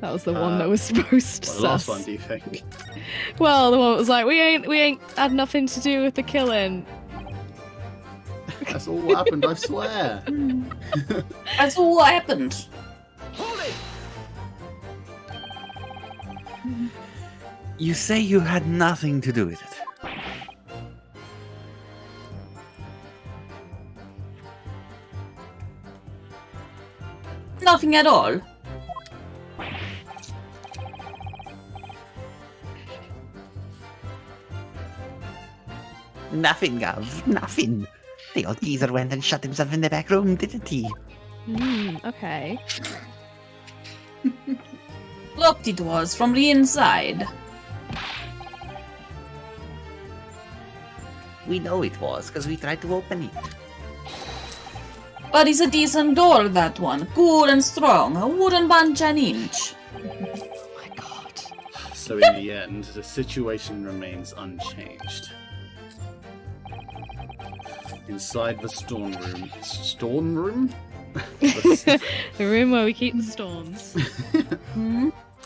the one that was supposed to. What, the last one, do you think? Well, the one that was like, we ain't had nothing to do with the killing. That's all what happened, I swear. That's all what happened. You say you had nothing to do with it. Nothing at all. Nothing, Gov. Nothing. The old geezer went and shut himself in the back room, didn't he? Okay. Locked it was from the inside. We know it was, because we tried to open it. But it's a decent door, that one. Good and strong. Wouldn't budge an inch. Oh my god. So in the end, the situation remains unchanged. Inside the storm room? The room where we keep the storms.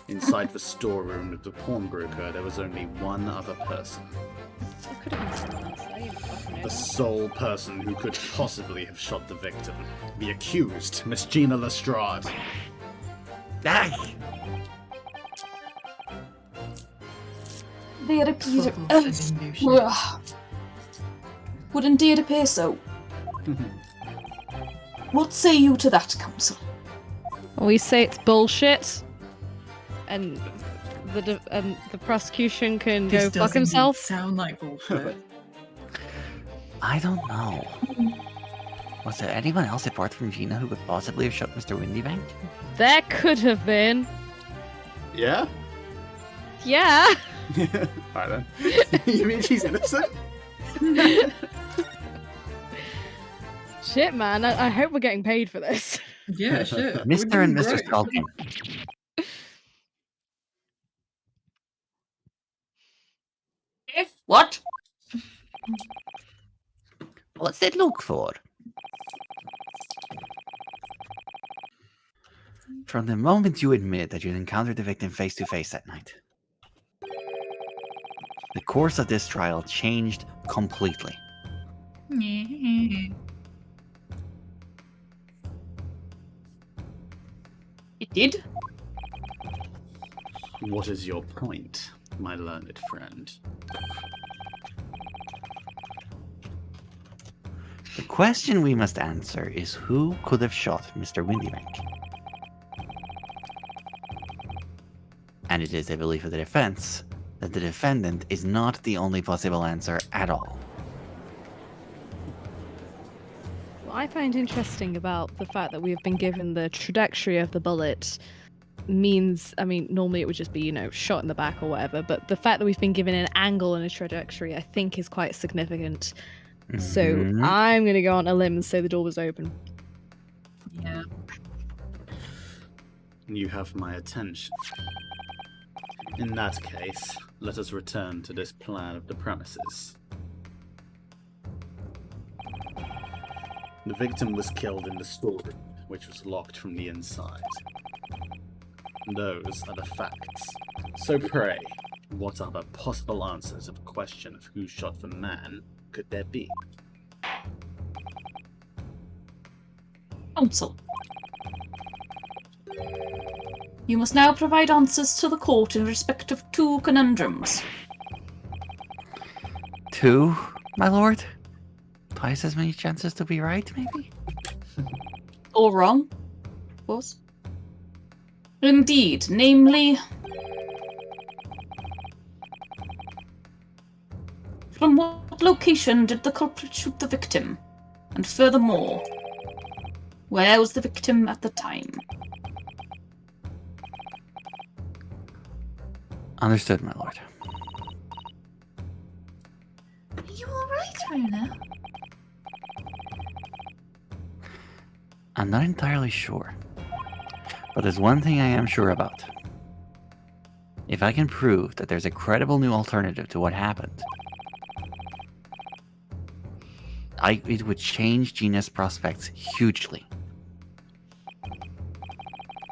Inside the storeroom of the pawnbroker, there was only one other person. That could have been someone else. I didn't fucking know. The sole person who could possibly have shot the victim. The accused, Miss Gina Lestrade. Aye! They appear. Fuck off, sending you shit. Would indeed appear so. What say you to that, counsel? We say it's bullshit, and the prosecution can This go fuck doesn't himself. sound like bullshit. I don't know. Was there anyone else apart from Gina who could possibly have shot Mr. Windybank? There could have been. Yeah? Yeah. Alright then. You mean she's innocent? Shit, man. I hope we're getting paid for this. Yeah, shit. We're Mr. and doing Mrs. great. Sculkin. What? What's it look for? From the moment you admit that you encountered the victim face to face that night, the course of this trial changed completely. did. What is your point, my learned friend? The question we must answer is who could have shot Mr. Windybank? And it is a belief of the defense that the defendant is not the only possible answer at all. What I find interesting about the fact that we have been given the trajectory of the bullet means, I mean, normally it would just be, you know, shot in the back or whatever, but the fact that we've been given an angle and a trajectory, I think is quite significant. So Mhm. I'm going to go on a limb and say the door was open. Yeah. You have my attention. In that case, let us return to this plan of the premises. The victim was killed in the storeroom, which was locked from the inside. Those are the facts. So pray, what other possible answers of the question of who shot the man could there be? Counsel. You must now provide answers to the court in respect of 2 conundrums. 2, my lord? Twice as many chances to be right, maybe? Or wrong, of course. Indeed, namely... From what location did the culprit shoot the victim? And furthermore, where was the victim at the time? Understood, my lord. Are you alright, Runa? I'm not entirely sure. But there's one thing I am sure about. If I can prove that there's a credible new alternative to what happened, it would change Gina's prospects hugely.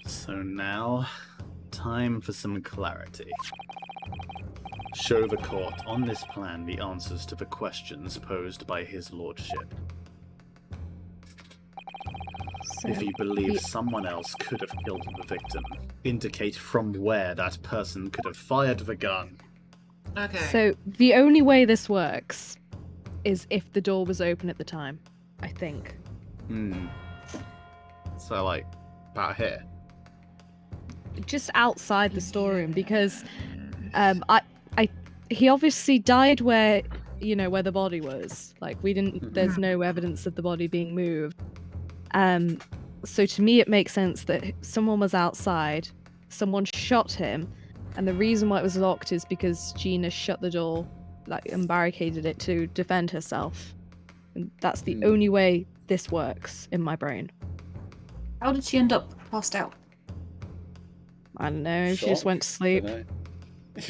So now, time for some clarity. Show the court on this plan the answers to the questions posed by his lordship. So If you believe someone else could have killed the victim, indicate from where that person could have fired the gun. Okay. So the only way this works is if the door was open at the time, I think. So, like, about here. Just outside the storeroom, because he obviously died where, you know, where the body was. Like, we didn't, there's no evidence of the body being moved. So to me it makes sense that someone was outside, someone shot him, and the reason why it was locked is because Gina shut the door, like, and barricaded it to defend herself. And that's the only way this works in my brain. How did she end up passed out? I don't know, she just went to sleep. It's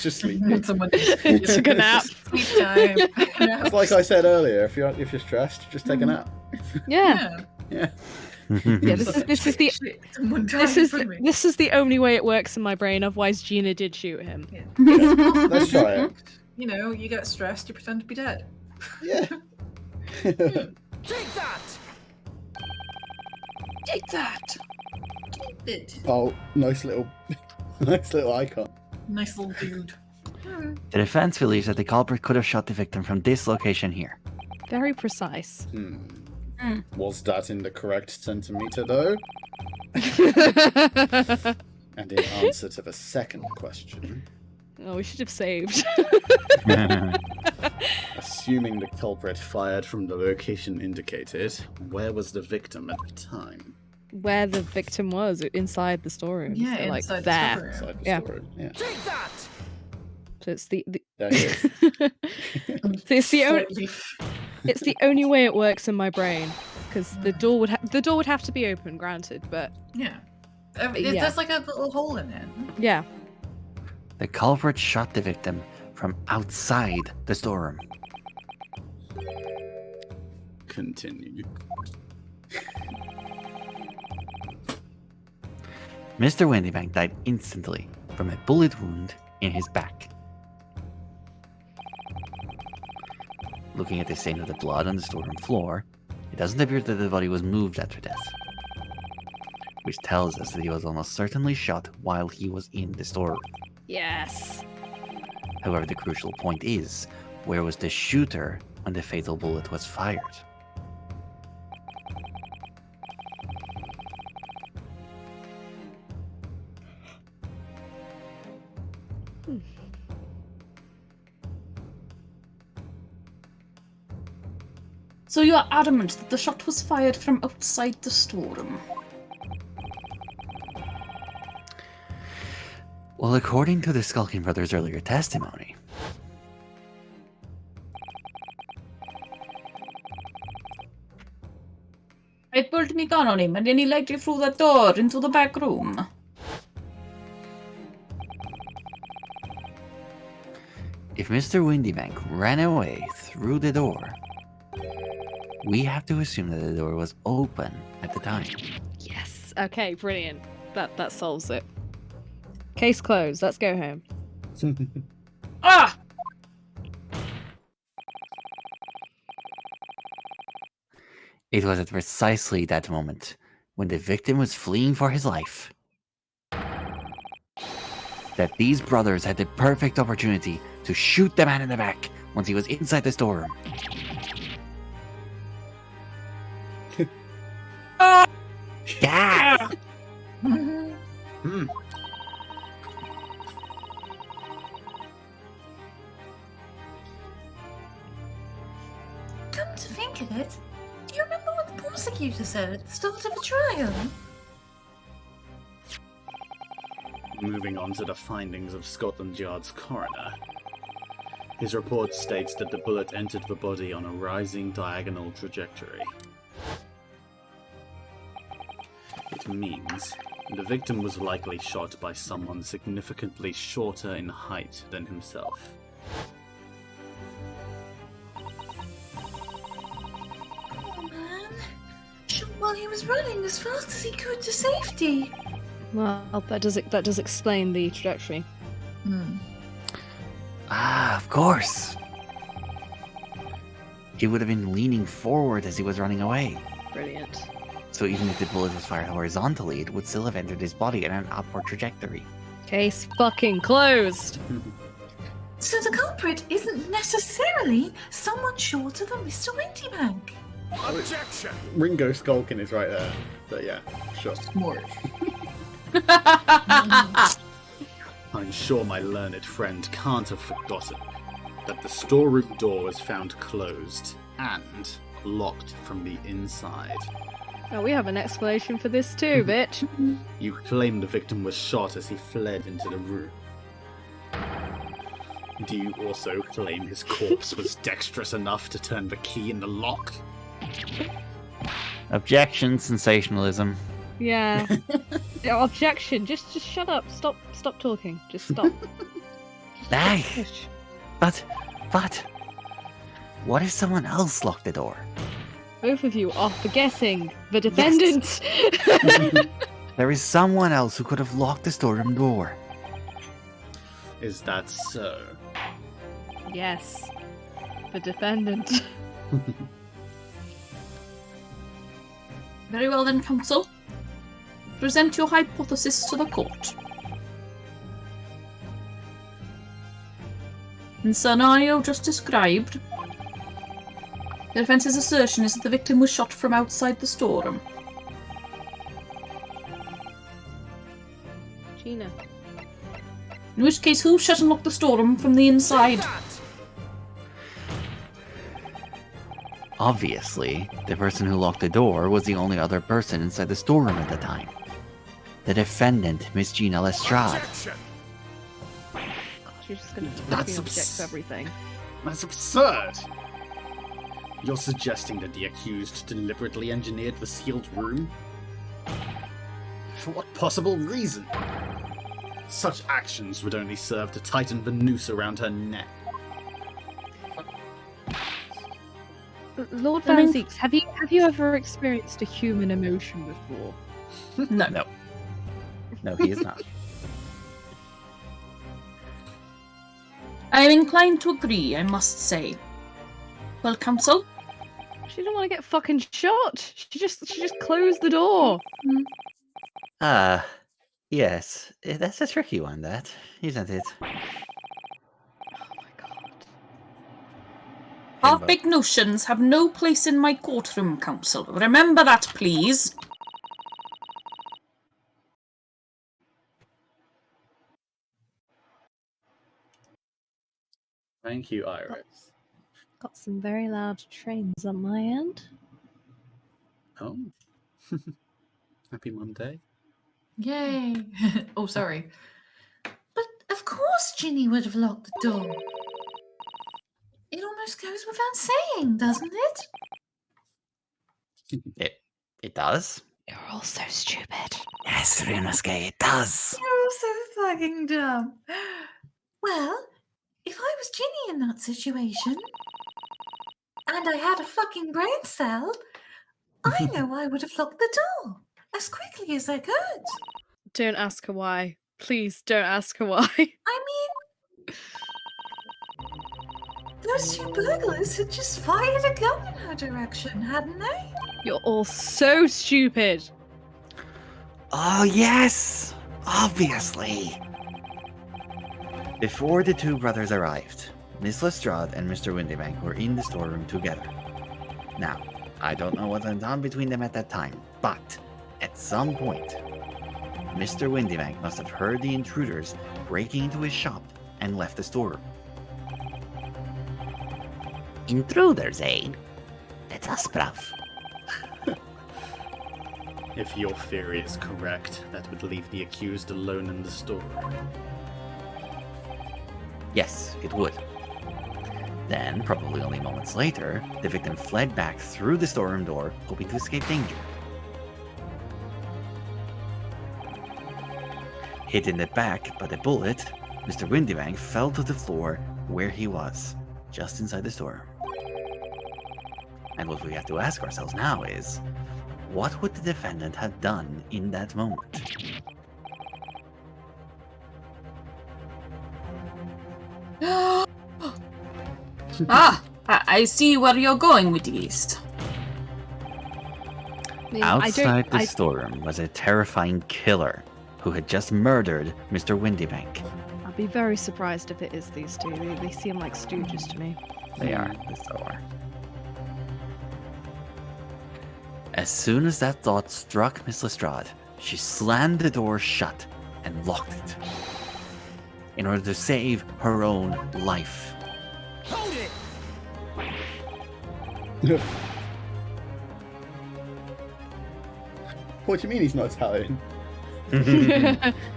just sleeping. Someone Took a nap. Sleep time. It's like I said earlier, if you're stressed, just take a nap. Yeah. Yeah. Yeah, this is the only way it works in my brain. Otherwise, Gina did shoot him. Let's try it. You know, you get stressed, you pretend to be dead. Yeah. Take that! Oh, nice little icon. Nice little dude. The defense believes that the culprit could have shot the victim from this location here. Very precise. Was that in the correct centimeter, though? And in answer to the second question, Oh, we should have saved. Assuming the culprit fired from the location indicated, where was the victim at the time? Where the victim was, inside the storeroom. Yeah, so, like, inside there. the storeroom. inside the Yeah. storeroom. Yeah. So it's the There he is. so Slightly. it's the only way it works in my brain, because the door would have to be open, granted, but Yeah. Yeah. There's like a little hole in it. yeah. The culprit shot the victim from outside the storeroom. Continue. Mr. Windybank died instantly from a bullet wound in his back. Looking at the stain of the blood on the storeroom floor, it doesn't appear that the body was moved after death, which tells us that he was almost certainly shot while he was in the storeroom. Yes. However, the crucial point is, where was the shooter when the fatal bullet was fired? So you're adamant that the shot was fired from outside the storeroom? Well, according to the Skulking brothers' earlier testimony, I pulled my gun on him and then he led you through the door into the back room. if Mr. Windybank ran away through the door, we have to assume that the door was open at the time. Yes. Okay, brilliant. That solves it. Case closed. Let's go home. Ah! It was at precisely that moment, when the victim was fleeing for his life, that these brothers had the perfect opportunity to shoot the man in the back once he was inside the storeroom. Yeah! Come to think of it, do you remember what the prosecutor said at the start of the trial? Moving on to the findings of Scotland Yard's coroner. His report states that the bullet entered the body on a rising diagonal trajectory. It means the victim was likely shot by someone significantly shorter in height than himself. Oh man, shot while he was running as fast as he could to safety. Well, that does explain the trajectory. Ah, of course. He would have been leaning forward as he was running away. Brilliant. So even if the bullet was fired horizontally, it would still have entered his body in an upward trajectory. Case fucking closed. So the culprit isn't necessarily someone shorter than Mr. Windybank. Objection! Ringo Skulkin is right there. But yeah, sure. Smart. I'm sure my learned friend can't have forgotten that the storeroom door was found closed and locked from the inside. Oh, we have an explanation for this too, bitch. You claim the victim was shot as he fled into the room. Do you also claim his corpse was dexterous enough to turn the key in the lock? Objection, sensationalism. Yeah. Yeah, objection. Just shut up. Stop talking. Just stop. Hey! Shush. But, what if someone else locked the door? Both of you are forgetting the defendant. There is someone else who could have locked the storeroom door. Is that so? Yes. The defendant. Very well then, counsel. Present your hypothesis to the court. In the scenario just described, the defence's assertion is that the victim was shot from outside the storeroom. Gina. In which case, who shut and locked the storeroom from the inside? Obviously, the person who locked the door was the only other person inside the storeroom at the time. The defendant, Miss Gina Lestrade. Objection! Gosh, you're just gonna That's fucking object to everything. That's absurd! You're suggesting that the accused deliberately engineered the sealed room? For what possible reason? Such actions would only serve to tighten the noose around her neck. Lord I mean- Van Zeeks, have you ever experienced a human emotion before? No. No, he is not. I am inclined to agree, I must say. Well, counsel, She didn't want to get fucking shot. She just closed the door. Yes. That's a tricky one, that, isn't it? Oh my god. Half-baked notions have no place in my courtroom, counsel. Remember that, please. Thank you, Iris. Got some very loud trains on my end. Oh. Happy Monday. Yay! Oh, sorry. But of course Ginny would have locked the door. It almost goes without saying, doesn't it? It does? You're all so stupid. Yes, Ryunosuke, it does. You're all so fucking dumb. Well, if I was Ginny in that situation, and I had a fucking brain cell, I know I would have locked the door as quickly as I could. Don't ask her why. Please don't ask her why. I mean, those two burglars had just fired a gun in her direction, hadn't they? You're all so stupid. Oh, yes! Obviously! Before the two brothers arrived, Miss Lestrade and Mr. Windybank were in the storeroom together. Now, I don't know what went on between them at that time, but at some point, Mr. Windybank must have heard the intruders breaking into his shop and left the storeroom. Intruders, eh? That's us, bruv. If your theory is correct, that would leave the accused alone in the storeroom. Yes, it would. Then, probably only moments later, the victim fled back through the storeroom door, hoping to escape danger. Hit in the back by the bullet, Mr. Windybank fell to the floor where he was, just inside the storeroom. And what we have to ask ourselves now is, what would the defendant have done in that moment? I see where you're going with these. I mean, Outside the storeroom was a terrifying killer who had just murdered Mr. Windybank. I'd be very surprised if it is these two. They seem like stooges to me. They are. They so are. As soon as that thought struck Miss Lestrade, she slammed the door shut and locked it in order to save her own life. Hold it! What do you mean he's not Italian?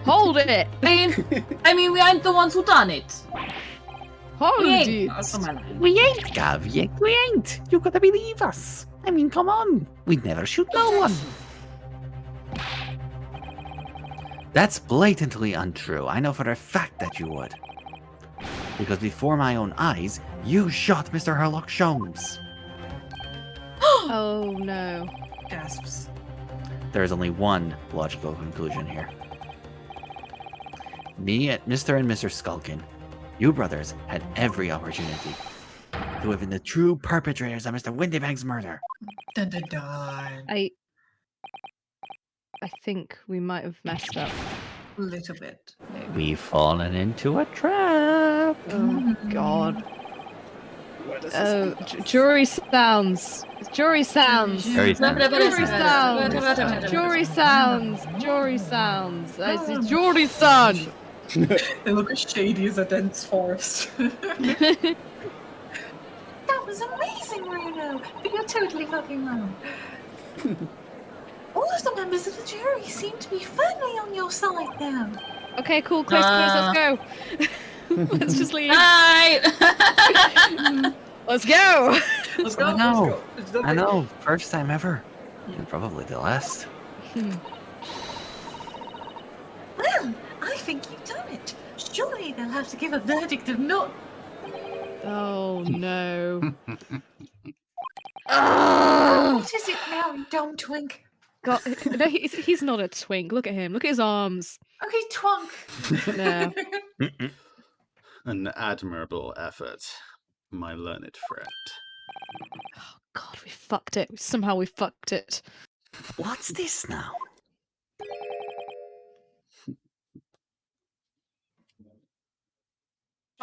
Hold it! I mean, we aren't the ones who done it. Hold We it! ain't. That's my line. We ain't, Gav. We ain't. You gotta believe us. I mean, come on. We'd never shoot no one. That's blatantly untrue. I know for a fact that you would. Because before my own eyes, you shot Mr. Herlock Sholmes. Oh no. Gasps. There is only one logical conclusion here. Mr. and Mr. Skulkin, you brothers had every opportunity to have been the true perpetrators of Mr. Windybank's murder. Dun dun dun. I think we might have messed up. A little bit. Maybe. We've fallen into a trap. Oh god. Oh, jury sounds. Jury sounds. Very sad. Jury sounds. Jury sounds. Jury sounds. I see jury sound. They look as shady as a dense forest. That was amazing, Bruno, but you're totally fucking wrong. All of the members of the jury seem to be firmly on your side now. Okay, cool. Close, let's go. Let's just leave. Hi! Let's go. Let's go. I know. Let's go. I know. First time ever. And probably the last. Well, I think you've done it. Surely they'll have to give a verdict of not. Oh no. What is it now, you dumb twink? God, no, he's not a twink. Look at him. Look at his arms. Okay, twunk. No. An admirable effort, my learned friend. Oh god, we fucked it. Somehow we fucked it. What's this now?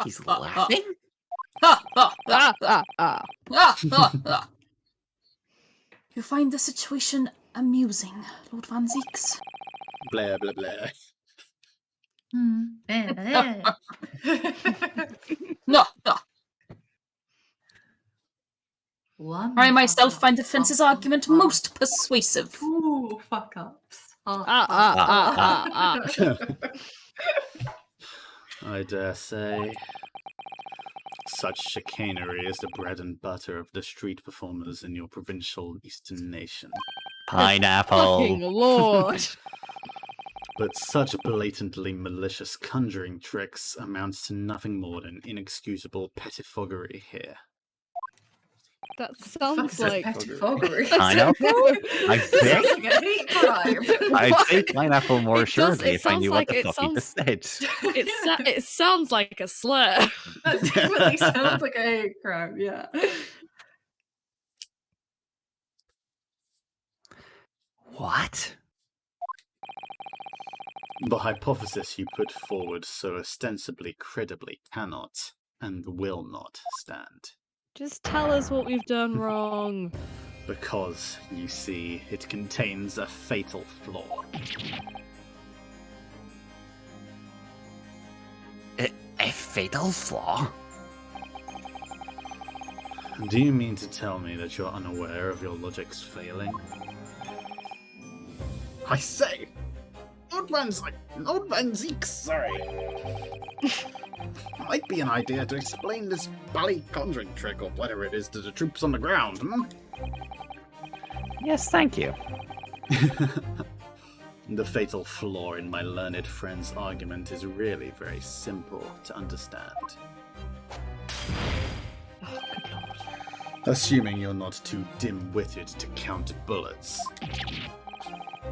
He's laughing? You find the situation amusing, Lord Van Zeeks? Blah, blah, blah. One I myself fuck find up. the fence's argument most persuasive. Ooh, fuck ups. I dare say. Such chicanery is the bread and butter of the street performers in your provincial eastern nation. Pineapple. Fucking lord. But such blatantly malicious conjuring tricks amounts to nothing more than inexcusable pettifoggery here. That sounds like pettifoggery. Pineapple? I think. Like a hate crime. I'd say pineapple more It does- assuredly it if I sounds knew like- what the it fuck he just said. it sounds like a slur. That definitely sounds like a hate crime, yeah. What? The hypothesis you put forward so ostensibly credibly cannot and will not stand. Just tell us what we've done wrong. Because, you see, it contains a fatal flaw. A fatal flaw? Do you mean to tell me that you're unaware of your logic's failing? I say! Lord Van Zeeks, sorry! Might be an idea to explain this bally conjuring trick or whatever it is to the troops on the ground, hmm? Yes, thank you. The fatal flaw in my learned friend's argument is really very simple to understand. Assuming you're not too dim-witted to count bullets.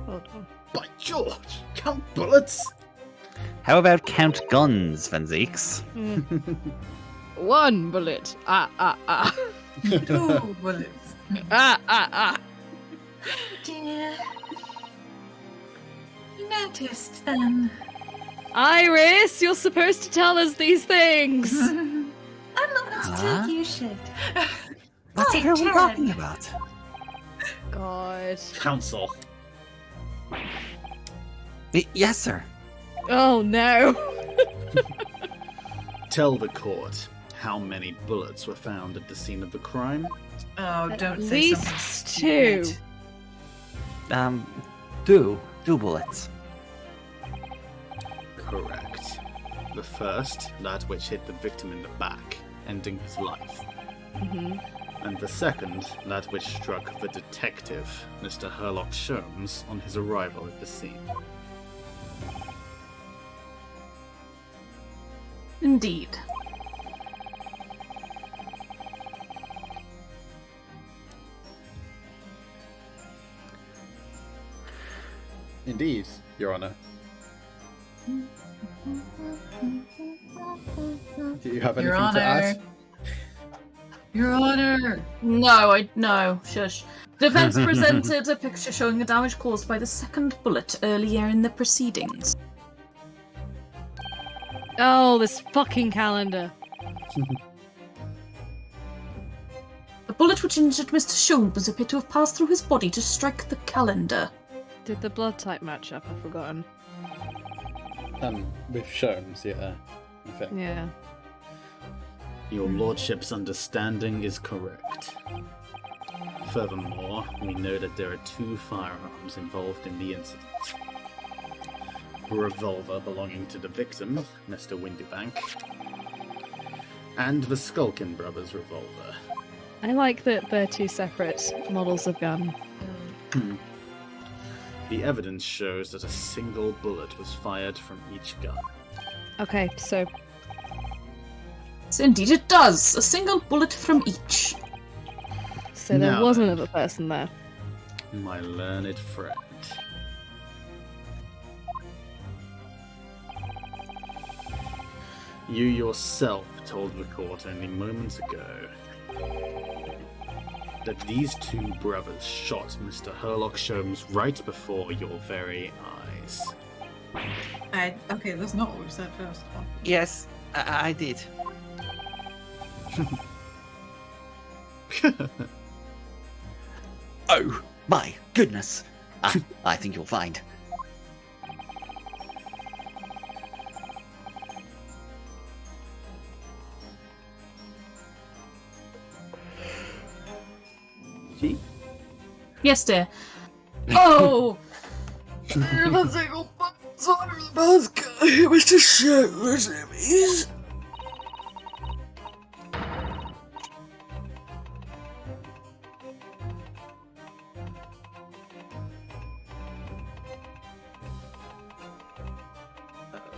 Hold on. By George! Count bullets? How about count guns, Van Zeeks? One bullet. Two bullets. Dear. You noticed then. Iris, you're supposed to tell us these things. I'm not going to Huh? tell you shit. What the Right, hell are we Ted. talking about? God. Counsel. Yes, sir. Oh no. Tell the court how many bullets were found at the scene of the crime. Oh, don't At say something least stupid. two bullets. Correct. The first, that which hit the victim in the back, ending his life. And the second, that which struck the detective, Mr. Herlock Sholmes, on his arrival at the scene. Indeed. Indeed, Your Honor. Do you have Your anything to Honor. add? Your Honor. No, shush. Defense presented a picture showing the damage caused by the second bullet earlier in the proceedings. Oh, this fucking calendar. The bullet which injured Mr. Sholmes appeared to have passed through his body to strike the calendar. Did the blood type match up? I've forgotten. With Sholmes, yeah, I think. Yeah. Your lordship's understanding is correct. Furthermore, we know that there are two firearms involved in the incident. A revolver belonging to the victim, Mr. Windybank, and the Skulkin brothers' revolver. I like that they're two separate models of gun. The evidence shows that a single bullet was fired from each gun. Okay, so So indeed it does. A single bullet from each. there Now was then. another person there. My learned friend. You yourself told the court only moments ago that these two brothers shot Mr. Herlock Sholmes right before your very eyes. Okay, that's not what we said first. Yes, I did. Oh my goodness! I think you'll find. She? Yes, dear. Oh!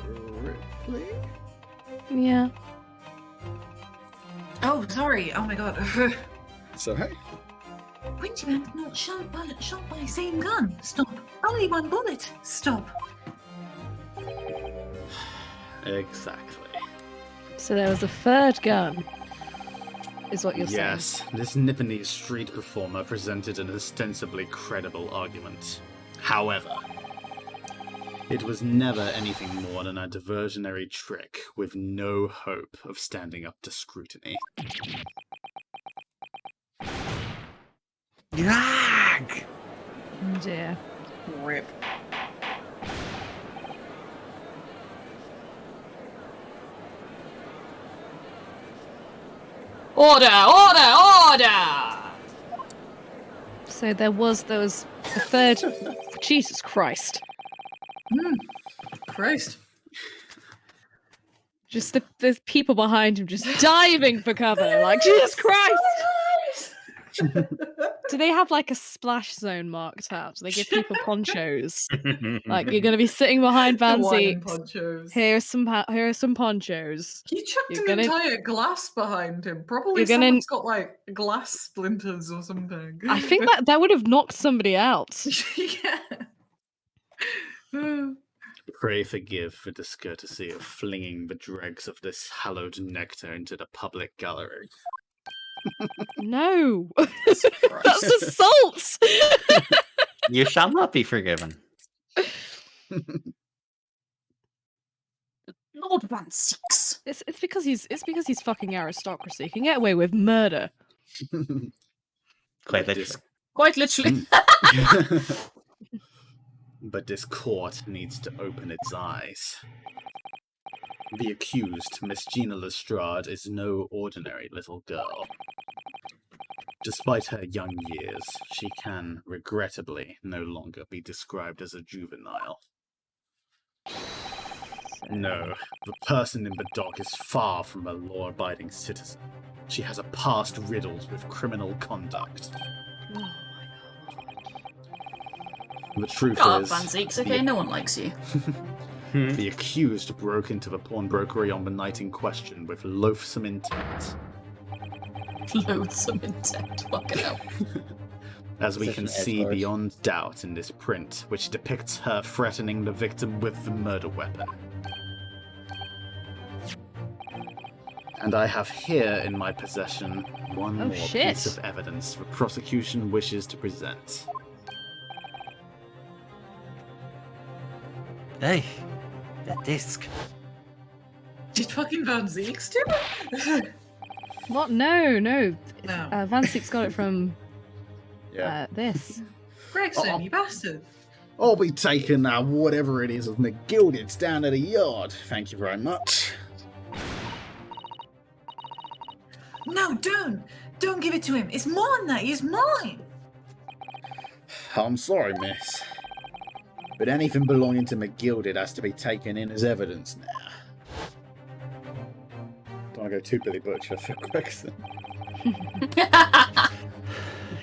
Ripley? Yeah. Oh, sorry. Oh my god. So, hey. Winterman not shot by same gun. Stop. Only one bullet. Stop. Exactly. So there was a third gun, is what you're saying. Yes, this Nipponese street performer presented an ostensibly credible argument. However, it was never anything more than a diversionary trick with no hope of standing up to scrutiny. Yag! Oh dear. Rip. Order! Order! Order! So there was the third. Jesus Christ! Christ. Just the people behind him just diving for cover, like Jesus Christ! Do they have like a splash zone marked out? Do they give people ponchos? Like you're going to be sitting behind Van Hawaiian Zeeks. ponchos. Here are some ponchos. He chucked You're an gonna- entire glass behind him. Probably You're gonna- someone's got like glass splinters or something. I think that would have knocked somebody out. yeah. Pray forgive for discourtesy of flinging the dregs of this hallowed nectar into the public gallery. No, that's assault. You shall not be forgiven. Lord Van Zeeks. It's because he's fucking aristocracy. He can get away with murder. Quite But literally. Quite literally. But this court needs to open its eyes. The accused, Miss Gina Lestrade, is no ordinary little girl. Despite her young years, she can, regrettably, no longer be described as a juvenile. No, the person in the dock is far from a law-abiding citizen. She has a past riddled with criminal conduct. Oh my The truth Shut up, is, Van Zeeks, okay? No one likes you. the accused broke into the pawnbrokery on the night in question with loathsome intent. Loathsome intent. Fucking hell. As we Such can an see Edward. beyond doubt in this print, which depicts her threatening the victim with the murder weapon. And I have here in my possession one Oh, more shit. piece of evidence the prosecution wishes to present. Hey, the disc. Did fucking Van Zeeks do it? What? No. No. Van Zeeks got it from Yeah. this. Gregson, you bastard. I'll be taking whatever it is of McGilded's down to the yard. Thank you very much. No, don't. Don't give it to him. It's mine, that is mine. I'm sorry, miss. But anything belonging to McGilded has to be taken in as evidence now. Don't want to go too Billy Butcher for Gregson.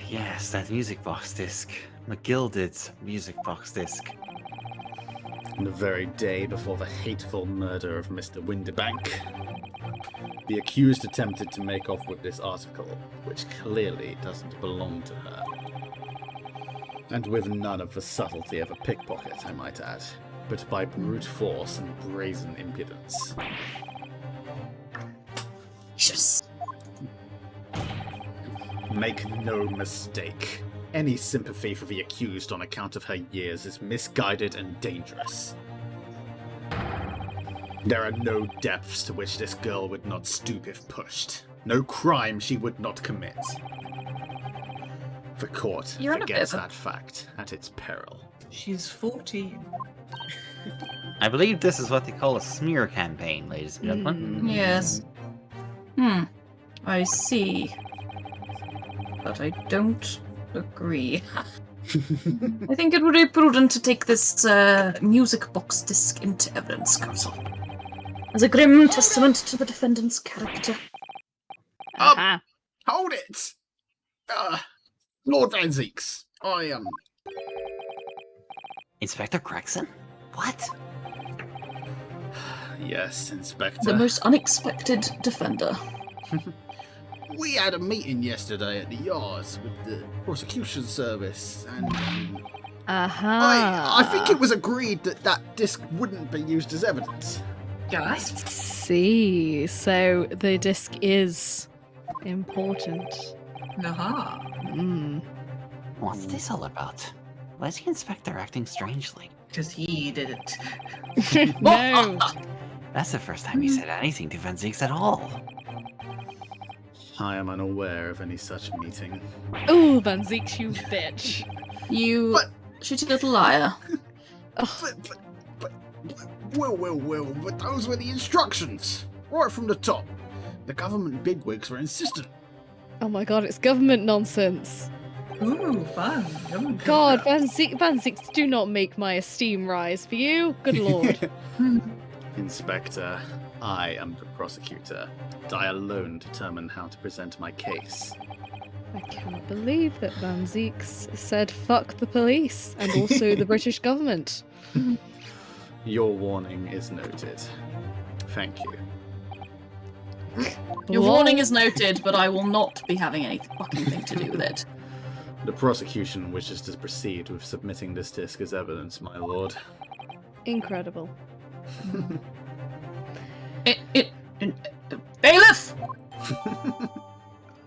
Yes, that music box disc. McGilded's music box disc. On the very day before the hateful murder of Mr. Winterbank, the accused attempted to make off with this article, which clearly doesn't belong to her. And with none of the subtlety of a pickpocket, I might add, but by brute force and brazen impudence. Jesus. Make no mistake. Any sympathy for the accused on account of her years is misguided and dangerous. There are no depths to which this girl would not stoop if pushed. No crime she would not commit. The court You're in a forgets bit of a- that fact at its peril. She's 14. I believe this is what they call a smear campaign, ladies and gentlemen. Yes. I see. But I don't agree. I think it would be prudent to take this music box disc into evidence, counsel. As a grim testament to the defendant's character. Aha. Hold it! Lord Van Zeeks, I am... Inspector Gregson? What? Yes, Inspector. The most unexpected defender. We had a meeting yesterday at the yards with the prosecution service, and Aha. I think it was agreed that that disc wouldn't be used as evidence. Gasp. See, so the disc is important. Aha. Mm. What's this all about? Why is the inspector acting strangely? Because he did it. No. That's the first time he said anything to Van Zeeks at all. I am unaware of any such meeting. Ooh, Van Zeeks, you bitch. You But- shitty little liar. But, but those were the instructions! Right from the top. The government bigwigs were insistent. Oh my god, it's government nonsense. Ooh, fun. God, Van Zeeks, do not make my esteem rise for you. Good lord. Inspector, I am the prosecutor. I alone determine how to present my case. I cannot believe that Van Zeeks said fuck the police and also the British government. Your warning is noted. Thank you. Your warning is noted, but I will not be having any fucking thing to do with it. The prosecution wishes to proceed with submitting this disc as evidence, my lord. Incredible. Bailiff!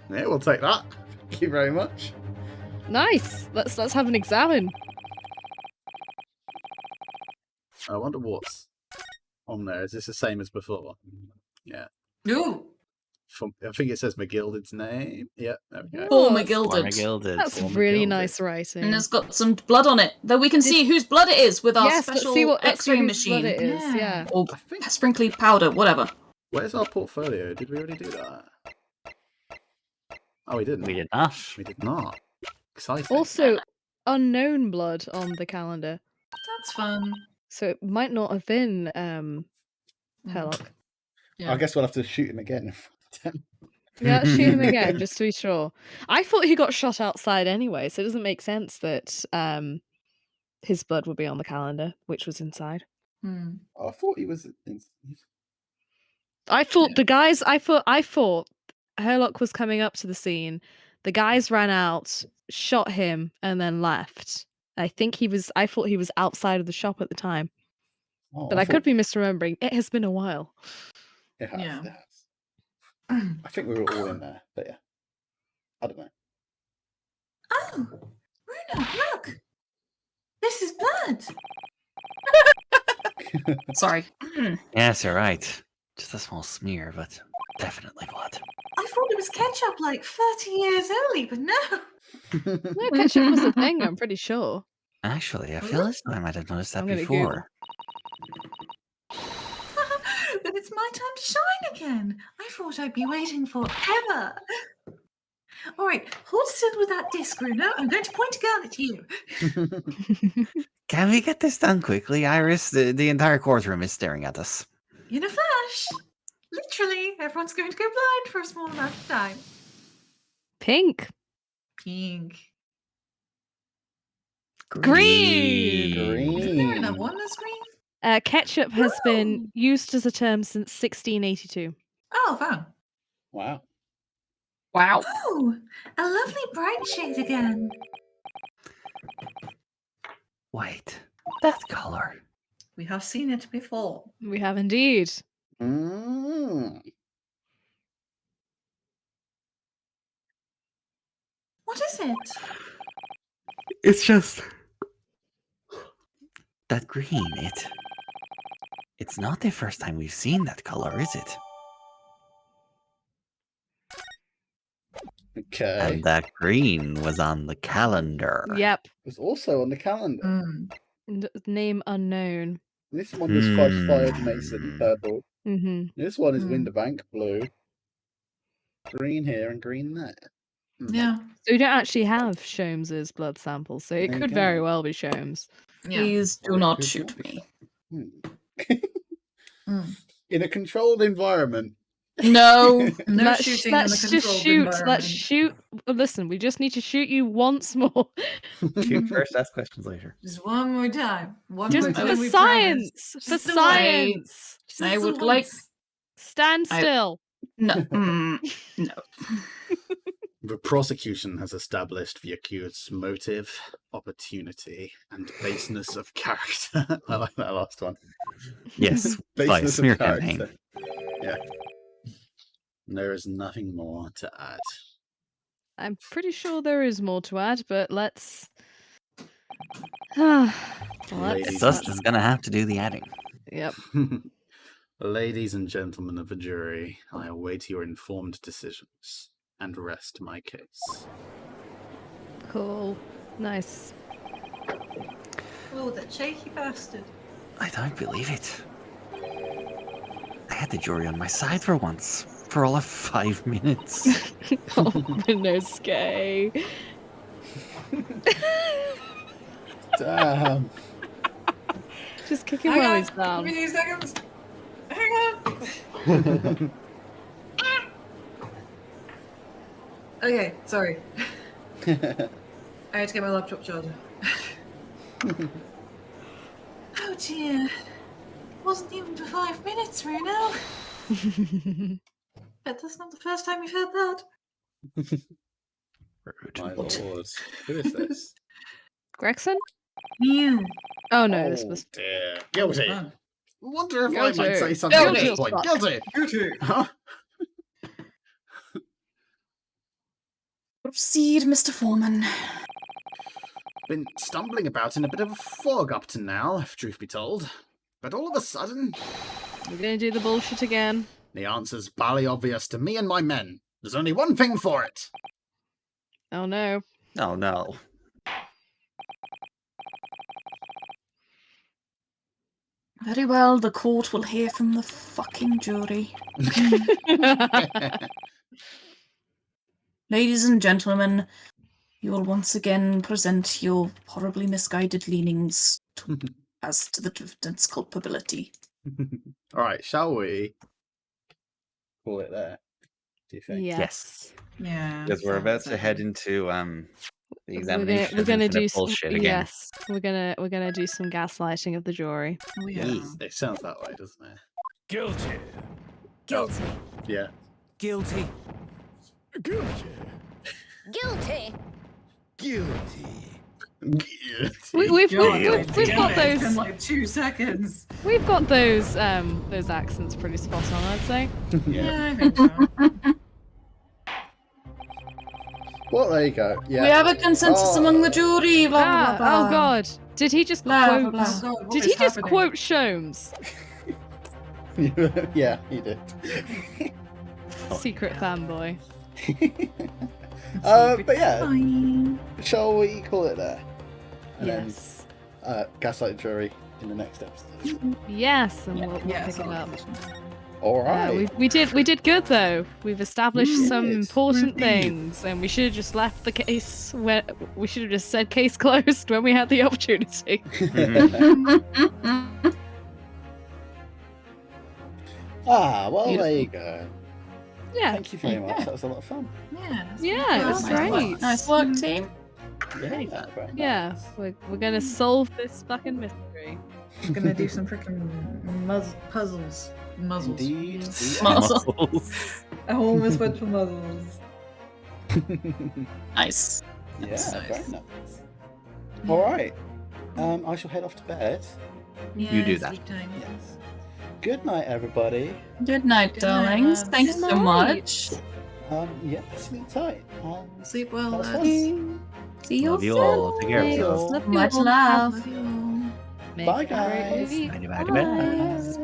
Yeah, we'll take that. Thank you very much. Nice. Let's have an examine. I wonder what's on there. Is this the same as before? Yeah. Ooh. I think it says McGilded's name. Yeah, there we go. Paul Oh, McGilded. Gilded. That's Paul really McGilded. nice writing. And it's got some blood on it. Though we can see whose blood it is with our yes, special let's see what X-ray whose blood machine. it is. Yeah. Yeah. Or I think. sprinkly powder, whatever. Where's our portfolio? Did we already do that? Oh, we didn't. We did not. We did not. Exciting. Also, unknown blood on the calendar, That's fun. so it might not have been Herlock. Yeah. I guess we'll have to shoot him again. Yeah, shoot him again, just to be sure. I thought he got shot outside anyway, so it doesn't make sense that his blood would be on the calendar, which was inside. Hmm. I thought he was. I thought the guys. I thought Herlock was coming up to the scene. The guys ran out, shot him, and then left. I thought he was outside of the shop at the time, Oh, but I could be misremembering. It has been a while. It has, Yeah. it has. I think we were all in there, but yeah. I don't know. Oh, Bruno, look! This is blood! Sorry. Yes, you're right. Just a small smear, but definitely blood. I thought it was ketchup like 30 years early, but no! No, ketchup was a thing. I'm pretty sure. Actually, I feel as though I might have noticed that I'm gonna before. But it's my time to shine again. I thought I'd be waiting forever. All right, hold still with that disc, Bruno. I'm going to point a gun at you. Can we get this done quickly, Iris? The entire courtroom is staring at us. In a flash. Literally, everyone's going to go blind for a small amount of time. Pink. Pink. Green. Isn't there another one that's green? Ketchup has been used as a term since 1682. Oh, fun. Wow. Wow. Oh, a lovely bright shade again. Wait, that color. We have seen it before. We have indeed. Mm. What is it? It's just that green. It's not the first time we've seen that color, is it? Okay. And that green was on the calendar. Yep. It was also on the calendar. Name unknown. This one was Fired Mason, purple. Mm-hmm. This one is Winterbank, blue. Green here and green there. Yeah. So we don't actually have Sholmes's blood sample, so it There you could go. very well be Sholmes. Yeah. Please do Or it not could shoot not be. me. In a controlled environment. No. No let's shooting let's in a just controlled shoot. environment. Let's shoot. Listen, we just need to shoot you once more. Shoot first, ask questions later. Just one more time. One Just more time. for we science. promise. For Just the science. Just I the would like- once. Stand still. No. No. The prosecution has established the accused's motive, opportunity, and baseness of character. I like that last one. Yes, by Baseness smear of character. campaign. Yeah. There is nothing more to add. I'm pretty sure there is more to add, but let's. Ladies It's us that's gonna have to do the adding. Yep. Ladies and gentlemen of the jury, I await your informed decisions and rest my case. Cool. Nice. Oh, that cheeky bastard. I don't believe it. I had the jury on my side for once, for all of 5 minutes. Oh, Minosuke. Damn. Just kick him Hang while on. he's down. Give me 2 seconds. Hang on. Okay, sorry. I had to get my laptop charger. Oh dear. Wasn't even for 5 minutes, Bruno. Bet that's not the first time you've heard that. Rude. My lord. Who is this? Gregson? You. Oh no, this was. Dear. Guilty. Fun. Wonder if I Guilty. might say something at Guilty this as point. fuck. Guilty. Guilty. Huh? Proceed, Mr. Foreman. Been stumbling about in a bit of a fog up to now, if truth be told. But all of a sudden, We're gonna do the bullshit again. the answer's bally obvious to me and my men. There's only one thing for it. Oh no. Oh no. Very well, the court will hear from the fucking jury. Ladies and gentlemen, you will once again present your horribly misguided leanings as to the defendant's culpability. All right, shall we call it there? Do you think? Yes. Yeah. Because we're about to head into the examination. We're gonna of do infinite some, bullshit again. yes. We're gonna do some gaslighting of the jury. Oh, yeah. Yes. It sounds that way, doesn't it? Guilty. Guilty. Yeah. Guilty. Guilty. Guilty. Guilty. We've God, got in those. like 2 seconds. We've got those accents pretty spot on, I'd say. Yeah. I think so. Well, there you go. Yeah. We have a consensus among the jury. Blah, blah, blah, Oh god. Did he just Blah, quote blah, Oh, God, what Did is he just happening? quote Sholmes? Yeah, he did. Secret fanboy. But yeah, Fine. shall we call it there? And Yes. then, Gaslight Jury in the next episode. Yes, and we'll Yeah, pick it up. All right. We did good though. We've established some did. important We did. things, and we should have just left the case where we should have just said case closed when we had the opportunity. Well, Beautiful. there you go. Yeah. Thank you very much. Yeah. That was a lot of fun. Yeah. Yeah, it was Nice great. work. Nice work, team. Very Yeah, nice. we're gonna solve this fucking mystery. I'm gonna do some freaking puzzles. Muzzles. Indeed. Muscles. I almost went for muzzles. Nice. Yeah, Nice. very nice. All right. I shall head off to bed. You do that. sleep time, yes. Good night, everybody. Good night, Good night, darlings. lads. Thanks Good so night. much. Yeah, sleep tight. Sleep well, That was lads. fun. See you Love you all. Take care of Love you yourselves. all. Love you Much all. love. Love you all. Make Bye, it a great guys. week. Bye, bye, bye. Bye.